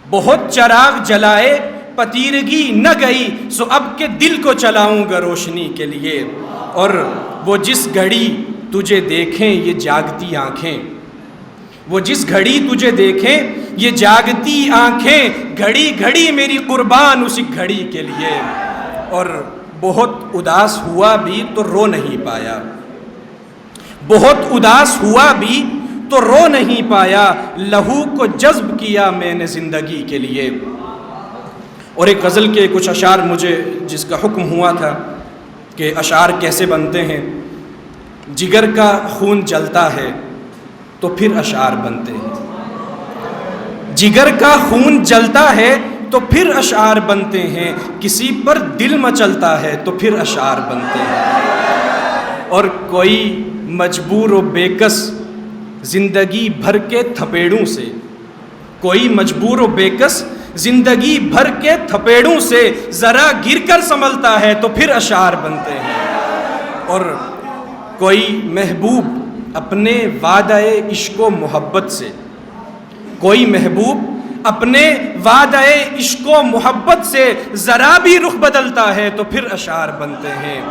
[SPEAKER 9] بہت چراغ جلائے پتیرگی نہ گئی، سو اب کے دل کو چلاؤں گا روشنی کے لیے۔ اور وہ جس گھڑی تجھے دیکھیں یہ جاگتی آنکھیں، وہ جس گھڑی تجھے دیکھیں یہ جاگتی آنکھیں، گھڑی گھڑی میری قربان اسی گھڑی کے لیے۔ اور بہت اداس ہوا بھی تو رو نہیں پایا، بہت اداس ہوا بھی تو رو نہیں پایا، لہو کو جذب کیا میں نے زندگی کے لیے۔ اور ایک غزل کے کچھ اشعار مجھے جس کا حکم ہوا تھا کہ اشعار کیسے بنتے ہیں، جگر کا خون جلتا ہے تو پھر اشعار بنتے ہیں، جگر کا خون جلتا ہے تو پھر اشعار بنتے ہیں، کسی پر دل مچلتا ہے تو پھر اشعار بنتے ہیں۔ اور کوئی مجبور و بےکس زندگی بھر کے تھپیڑوں سے، کوئی مجبور و بےکس زندگی بھر کے تھپیڑوں سے ذرا گر کر سنبھلتا ہے تو پھر اشعار بنتے ہیں۔ اور کوئی محبوب اپنے وعدہ عشق و محبت سے، کوئی محبوب اپنے وعدہ عشق و محبت سے ذرا بھی رخ بدلتا ہے تو پھر اشعار بنتے ہیں۔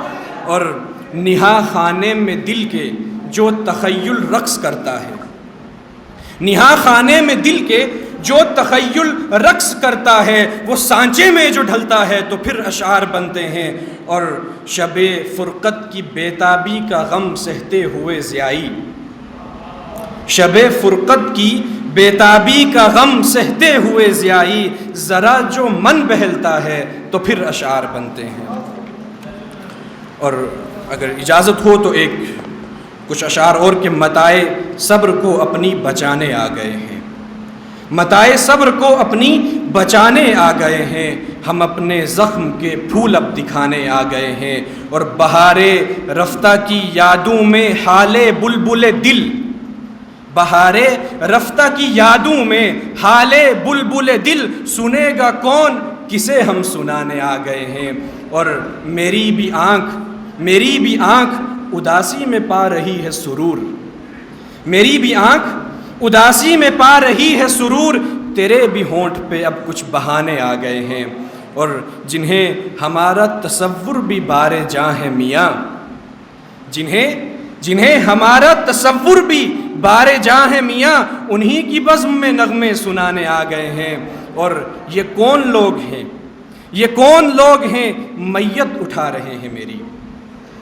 [SPEAKER 9] اور نہا خانے میں دل کے جو تخیل رقص کرتا ہے، نہا خانے میں دل کے جو تخیل رقص کرتا ہے، وہ سانچے میں جو ڈھلتا ہے تو پھر اشعار بنتے ہیں۔ اور شب فرقت کی بیتابی کا غم سہتے ہوئے ضیائی، شب فرقت کی بیتابی کا غم سہتے ہوئے ضیائی، ذرا جو من بہلتا ہے تو پھر اشعار بنتے ہیں۔ اور اگر اجازت ہو تو ایک کچھ اشعار اور کے متائے صبر کو اپنی بچانے آ گئے ہیں، متائے صبر کو اپنی بچانے آ گئے ہیں، ہم اپنے زخم کے پھول اب دکھانے آ گئے ہیں۔ اور بہار رفتہ کی یادوں میں حال بلبل دل، بہار رفتہ کی یادوں میں حال بلبل دل، سنے گا کون کسے ہم سنانے آ گئے ہیں۔ اور میری بھی آنکھ اداسی میں پا رہی ہے سرور، میری بھی آنکھ اداسی میں پا رہی ہے سرور، تیرے بھی ہونٹ پہ اب کچھ بہانے آ گئے ہیں۔ اور جنہیں ہمارا تصور بھی بار جاں ہے میاں، جنہیں ہمارا تصور بھی بار جاں ہے میاں، انہی کی بزم میں نغمے سنانے آ گئے ہیں۔ اور یہ کون لوگ ہیں، یہ کون لوگ ہیں میت اٹھا رہے ہیں میری،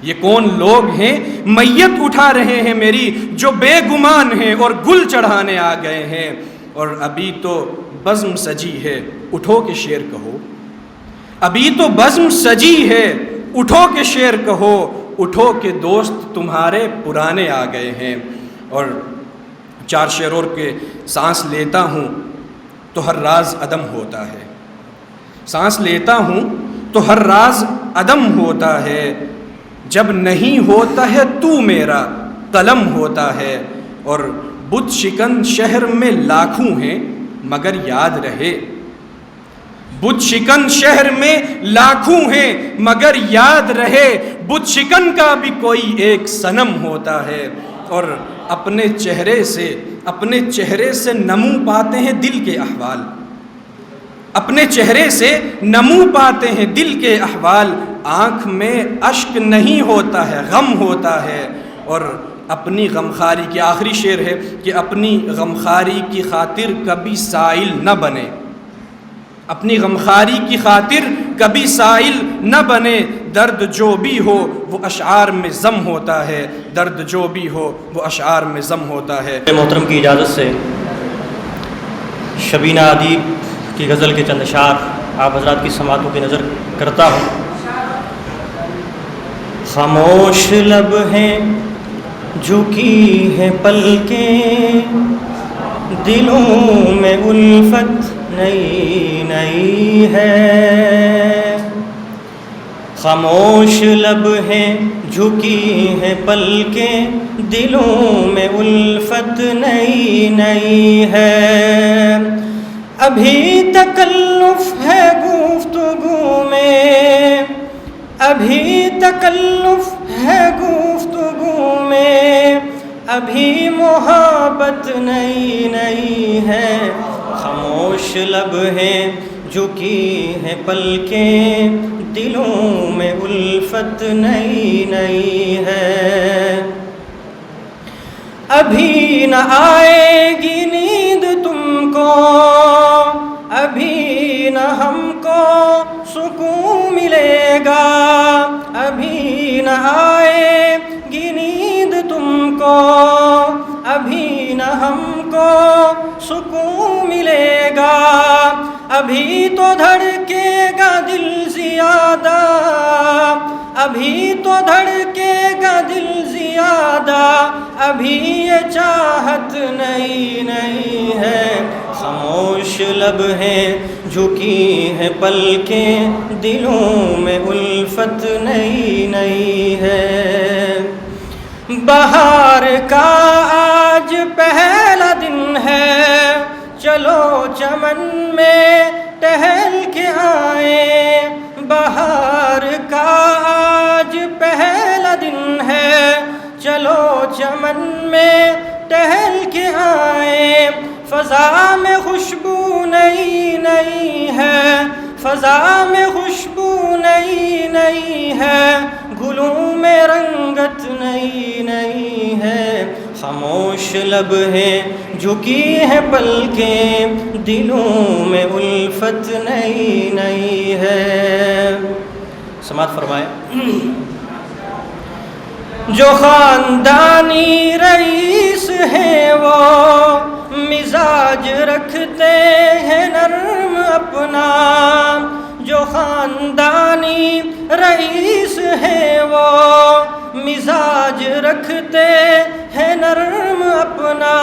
[SPEAKER 9] یہ کون لوگ ہیں میت اٹھا رہے ہیں میری جو بے گمان ہیں اور گل چڑھانے آ گئے ہیں، اور ابھی تو بزم سجی ہے اٹھو کہ شعر کہو، ابھی تو بزم سجی ہے اٹھو کہ شعر کہو، اٹھو کہ دوست تمہارے پرانے آ گئے ہیں۔ اور 4 شعر اور کے سانس لیتا ہوں تو ہر راز عدم ہوتا ہے، سانس لیتا ہوں تو ہر راز عدم ہوتا ہے، جب نہیں ہوتا ہے تو میرا قلم ہوتا ہے، اور بت شکن شہر میں لاکھوں ہیں مگر یاد رہے، بت شکن شہر میں لاکھوں ہیں مگر یاد رہے، بت شکن کا بھی کوئی ایک صنم ہوتا ہے، اور اپنے چہرے سے نمو پاتے ہیں دل کے احوال، اپنے چہرے سے نمو پاتے ہیں دل کے احوال، آنکھ میں اشک نہیں ہوتا ہے غم ہوتا ہے، اور اپنی غمخواری کی آخری شعر ہے کہ اپنی غمخواری کی خاطر کبھی سائل نہ بنے، اپنی غمخواری کی خاطر کبھی سائل نہ بنے، درد جو بھی ہو وہ اشعار میں ضم ہوتا ہے، درد جو بھی ہو وہ اشعار میں ضم ہوتا ہے۔
[SPEAKER 10] محترم کی اجازت سے شبینہ ادیب کی غزل کے چند اشعار آپ حضرات کی سماعتوں کی نظر کرتا ہوں۔ خاموش لب ہیں جھکی ہیں پلکیں، دلوں میں الفت نئی نئی ہے، خاموش لب ہیں جھکی ہیں پلکیں، دلوں میں الفت نئی نئی ہے، ابھی تکلف ہے گفتگو میں، ابھی تکلف ہے گفتگو میں، ابھی محبت نئی نئی ہے، خاموش لب ہیں جھکی ہیں پلکیں، دلوں میں الفت نئی نئی ہے، ابھی نہ آئے گی نیند تم کو، ابھی نہ ہم کو سکون ملے گا، ابھی نہ آئے گی نیند تم کو، ابھی نہ ہم کو سکون ملے گا، ابھی تو دھڑکے گا دل زیادہ، ابھی تو دھڑکے گا دل زیادہ، ابھی یہ چاہت نئی نئی ہے، خاموش لب ہیں جھکی ہیں پلکیں، دلوں میں الفت نئی نئی ہے، بہار کا آج پہلا دن ہے، چلو چمن میں ٹہل کے آئیں، بہار کا آج پہلا دن ہے، چلو چمن میں ٹہل کے آئیں، فضا میں خوشبو نئی نئی ہے، فضا میں خوشبو نئی نئی ہے، گلوں میں رنگت نئی نئی ہے، خاموش لب ہیں جھکی ہیں پلکیں، دلوں میں الفت نئی نئی ہے۔ سماعت فرمائے۔ جو خاندانی رئیس ہیں وہ مزاج رکھتے ہیں نرم اپنا، جو خاندانی رئیس ہیں وہ مزاج رکھتے ہیں نرم اپنا،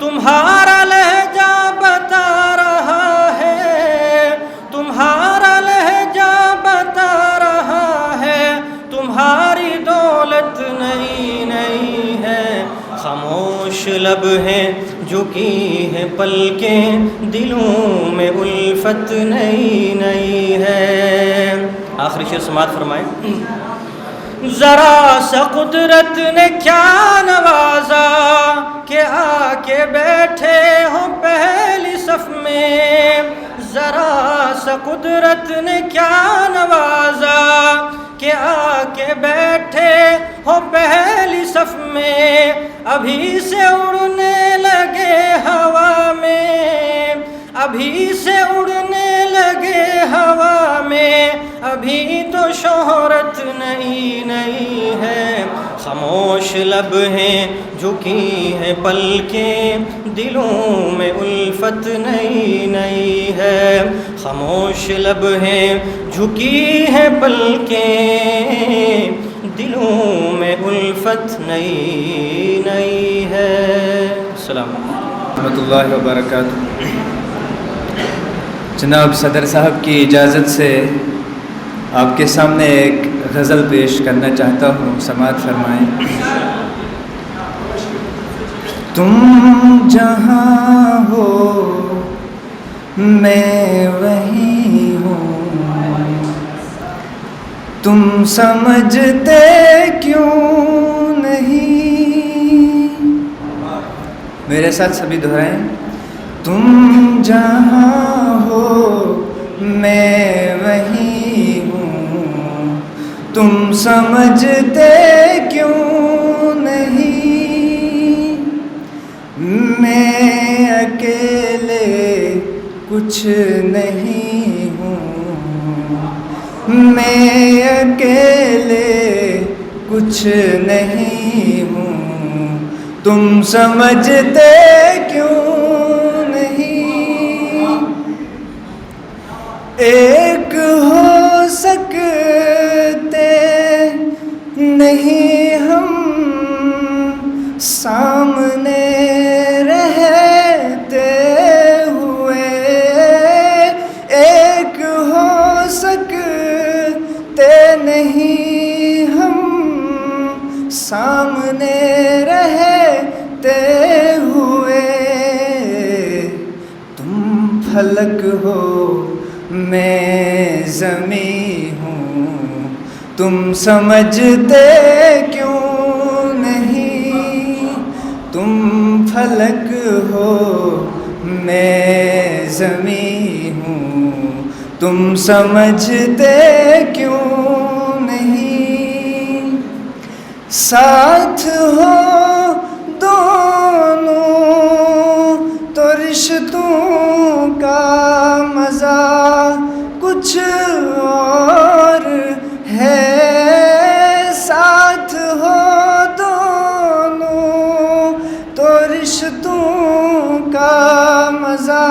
[SPEAKER 10] تمہارا لہجہ بتا رہا ہے، تمہارا لہجہ بتا رہا ہے، تمہاری دولت نئی نئی ہے، خاموش لب ہیں جھکی ہیں پلکیں، دلوں میں الفت نئی نئی ہے۔ آخری شعر سماعت فرمائیں۔ ذرا سا قدرت نے کیا نوازا کہ آ کے بیٹھے ہو پہلی صف میں، ذرا سا قدرت نے کیا نوازا کہ آ کے بیٹھے ہو پہلی صف میں، ابھی سے اڑنے لگے ہوا میں، ابھی سے اڑنے لگے ہوا میں، ابھی تو شہرت نئی نئی خاموش لب ہیں جھکی ہیں پلکیں دلوں میں الفت نئی نئی ہے خاموش لب ہیں جھکی ہیں پلکیں دلوں میں الفت نئی نئی ہے السلام علیکم
[SPEAKER 11] رحمۃ اللہ وبرکاتہ۔ جناب صدر صاحب کی اجازت سے آپ کے سامنے ایک غزل پیش کرنا چاہتا ہوں، سماعت فرمائیں۔ تم جہاں ہو میں وہیں ہوں، تم سمجھتے کیوں نہیں؟ میرے ساتھ سبھی دہرائیں۔ تم جہاں ہو میں وہیں ہوں، تم سمجھتے کیوں نہیں؟ میں اکیلے کچھ نہیں ہوں، میں اکیلے کچھ نہیں ہوں، تم سمجھتے کیوں نہیں؟ ایک ہو سکتے نہیں ہم سامنے رہتے ہوئے، ایک ہو سکتے نہیں ہم سامنے رہتے ہوئے، تم فلک ہو میں زمیں ہوں، تم سمجھتے کیوں نہیں؟ تم فلک ہو میں زمیں ہوں، تم سمجھتے کیوں نہیں؟ ساتھ ہو دونوں تو رشتوں کا مزہ کچھ اور ہے، ساتھ ہو دونوں تو رشتوں کا مزہ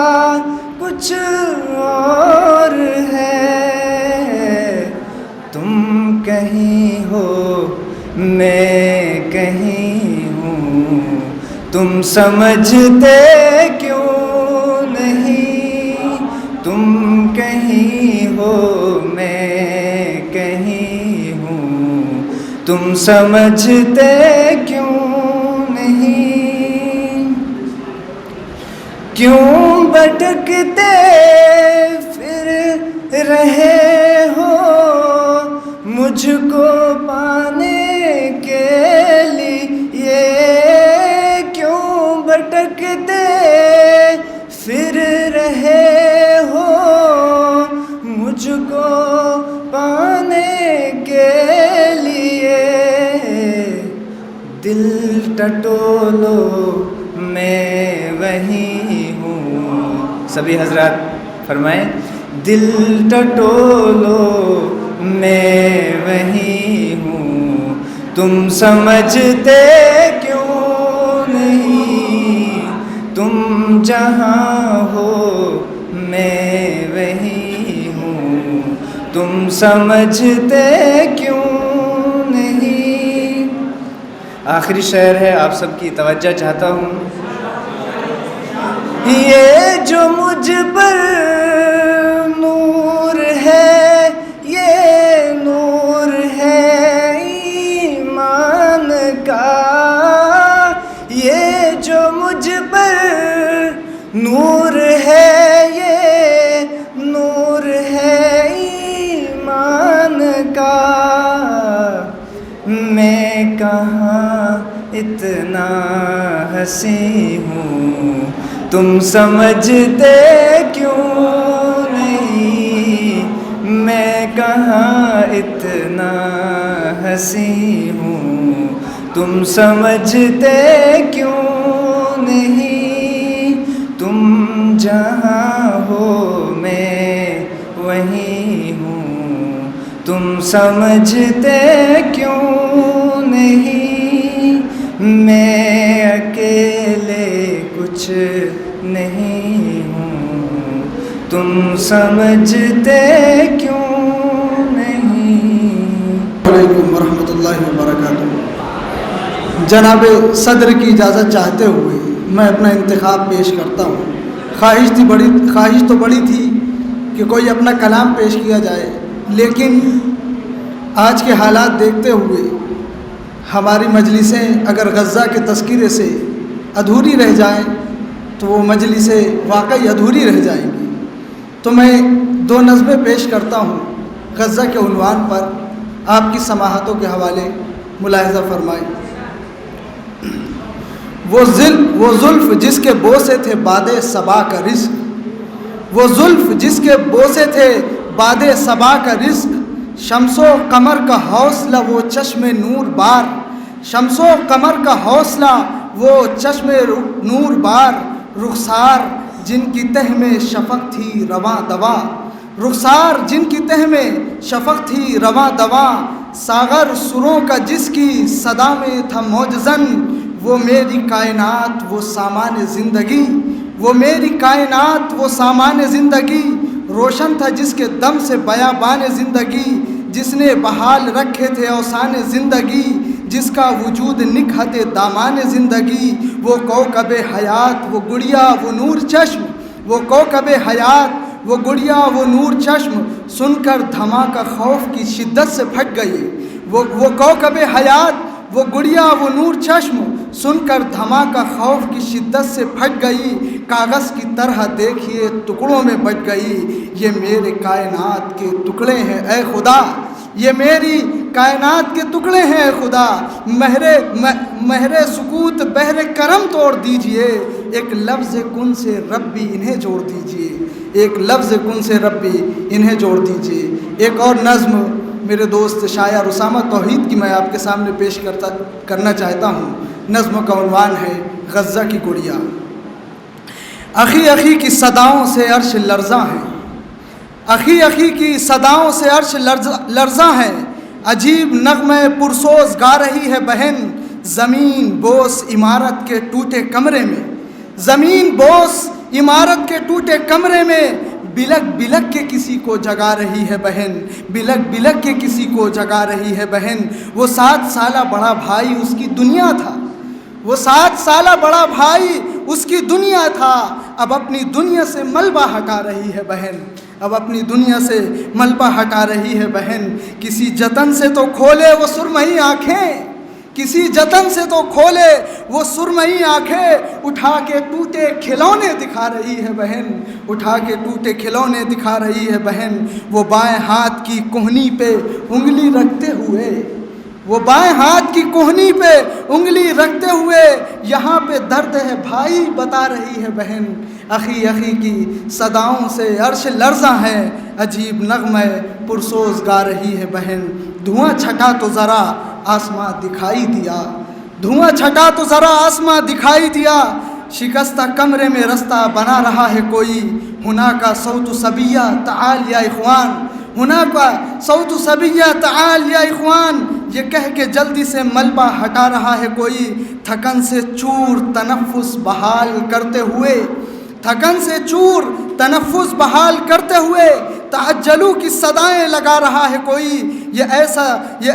[SPEAKER 11] کچھ اور ہے، تم کہیں ہو میں کہیں ہوں، تم سمجھتے کیوں نہیں؟ تم کہیں ہو میں کہیں ہوں، تم سمجھتے کیوں نہیں؟ کیوں بھٹکتے پھر رہے ہو مجھ کو پانے کے لیے؟ کیوں بھٹکتے پھر رہے ہو مجھ کو پانے کے لیے؟ دل ٹٹولو میں وہیں ہوں، سبھی حضرات فرمائیں۔ دل ٹٹولو میں وہیں ہوں، تم سمجھتے کیوں نہیں؟ تم جہاں ہو میں وہیں ہوں، تم سمجھتے کیوں نہیں؟ آخری شعر ہے، آپ سب کی توجہ چاہتا ہوں۔ یہ جو مجھ پر نور ہے، یہ نور ہے ایمان کا، یہ جو مجھ پر نور ہے، یہ نور ہے ایمان کا، میں کہاں اتنا ہنسی ہوں، تم سمجھتے کیوں نہیں؟ میں کہاں اتنا ہنسی ہوں، تم سمجھتے کیوں نہیں؟ تم جہاں ہو میں وہیں ہوں، تم سمجھتے کیوں نہیں؟ کچھ نہیں ہوں، تم سمجھتے کیوں نہیں؟
[SPEAKER 12] السلام علیکم ورحمۃ اللہ وبرکاتہ۔ جناب صدر کی اجازت چاہتے ہوئے میں اپنا انتخاب پیش کرتا ہوں۔ خواہش تو بڑی تھی کہ کوئی اپنا کلام پیش کیا جائے، لیکن آج کے حالات دیکھتے ہوئے ہماری مجلسیں اگر غزہ کے تذکرے سے ادھوری رہ جائیں تو وہ مجلسیں واقعی ادھوری رہ جائیں گی۔ تو میں دو نظمیں پیش کرتا ہوں غزہ کے عنوان پر، آپ کی سماحتوں کے حوالے ملاحظہ فرمائیں۔ وہ زلف جس کے بوسے تھے باد صبا کا رزق، وہ زلف جس کے بوسے تھے باد صبا کا رزق، شمس و قمر کا حوصلہ وہ چشم نور بار، شمس و قمر کا حوصلہ وہ چشم نور بار، رخسار جن کی تہ میں شفق تھی رواں دوا، رخسار جن کی تہ میں شفق تھی رواں دوا، ساغر سروں کا جس کی صدا میں تھا معجزن، وہ میری کائنات وہ سامان زندگی، وہ میری کائنات وہ سامان زندگی، روشن تھا جس کے دم سے بیابان زندگی، جس نے بحال رکھے تھے اوسان زندگی، جس کا وجود نکہت دامان زندگی، وہ کوکب حیات وہ گڑیا وہ نور چشم، وہ کوکب حیات وہ گڑیا وہ نور چشم، سن کر دھماکہ خوف کی شدت سے پھٹ گئی، وہ کوکب حیات وہ گڑیا وہ نور چشم، سن کر دھماکہ خوف کی شدت سے پھٹ گئی، کاغذ کی طرح دیکھیے ٹکڑوں میں بٹ گئی، یہ میرے کائنات کے ٹکڑے ہیں اے خدا، یہ میری کائنات کے ٹکڑے ہیں اے خدا، مہر سکوت بحر کرم توڑ دیجئے، ایک لفظ کن سے ربی انہیں جوڑ دیجئے، ایک لفظ کن سے ربی انہیں جوڑ دیجئے۔ ایک اور نظم میرے دوست شاعر اسامہ توحید کی میں آپ کے سامنے پیش کرنا چاہتا ہوں۔ نظم کا عنوان ہے غزہ کی گڑیا۔ اخی اخی کی صداؤں سے عرش لرزاں ہے، اخی اخی کی صداؤں سے عرش لرزاں ہے، عجیب نغمے پرسوز گا رہی ہے بہن، زمین بوس عمارت کے ٹوٹے کمرے میں، زمین بوس عمارت کے ٹوٹے کمرے میں، بلک بلک کے کسی کو جگا رہی ہے بہن، بلک بلک کے کسی کو جگا رہی ہے بہن، وہ 7 سالہ بڑا بھائی اس کی دنیا تھا، وہ 7 سالہ بڑا بھائی اس کی دنیا تھا، اب اپنی دنیا سے ملبہ ہٹا رہی ہے بہن، اب اپنی دنیا سے ملبہ ہٹا رہی ہے بہن، کسی جتن سے تو کھولے وہ سرمئی آنکھیں، کسی جتن سے تو کھولے وہ سرمئی آنکھیں، اٹھا کے ٹوٹے کھلونے دکھا رہی ہے بہن، اٹھا کے ٹوٹے کھلونے دکھا رہی ہے بہن، وہ بائیں ہاتھ کی کوہنی پہ انگلی رکھتے ہوئے، وہ بائیں ہاتھ کی کوہنی پہ انگلی رکھتے ہوئے، یہاں پہ درد ہے بھائی بتا رہی ہے بہن، اخی اخی کی صداؤں سے عرش لرزاں ہے، عجیب نغمے پرسوز گا رہی ہے بہن، دھواں چھٹا تو ذرا آسماں دکھائی دیا، دھواں چھٹا تو ذرا آسماں دکھائی دیا، شکستہ کمرے میں رستہ بنا رہا ہے کوئی، ہنا کا صوت صبیہ تعال یا اخوان، ہنا کا صوت صبیہ تعال یا اخوان، یہ کہہ کے جلدی سے ملبہ ہٹا رہا ہے کوئی، تھکن سے چور تنفس بحال کرتے ہوئے، تھکن سے چور تنفس بحال کرتے ہوئے، تعجلو کی صدائیں لگا رہا ہے کوئی، یہ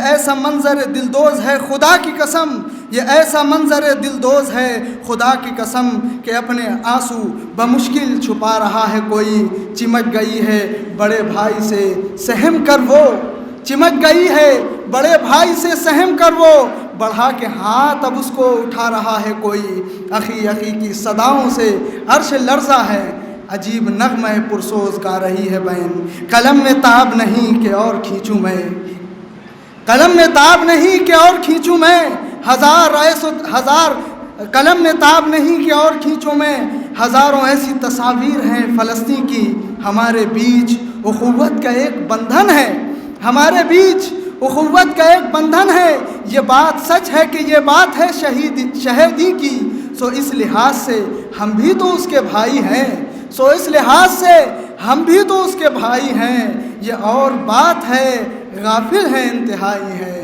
[SPEAKER 12] ایسا منظر دلدوز ہے خدا کی قسم، یہ ایسا منظر دلدوز ہے خدا کی قسم، کہ اپنے آنسو بمشکل چھپا رہا ہے کوئی، چمٹ گئی ہے بڑے بھائی سے سہم کر وہ، چمٹ گئی ہے بڑے بھائی سے سہم کر وہ، بڑھا کے ہاتھ اب اس کو اٹھا رہا ہے کوئی، اخی اخی کی صداؤں سے عرش لرزاں ہے، عجیب نغمہ پرسوز گا رہی ہے بہن، قلم میں تاب نہیں کہ اور کھینچوں میں، قلم میں تاب نہیں کہ اور کھینچوں میں، ہزار قلم میں تاب نہیں کہ اور کھینچوں میں، ہزاروں ایسی تصاویر ہیں فلسطین کی، ہمارے بیچ اخوت کا ایک بندھن ہے، ہمارے بیچ اخوت کا ایک بندھن ہے، یہ بات سچ ہے کہ یہ بات ہے شہیدی کی، سو اس لحاظ سے ہم بھی تو اس کے بھائی ہیں، سو اس لحاظ سے ہم بھی تو اس کے بھائی ہیں، یہ اور بات ہے غافل ہے انتہائی ہے،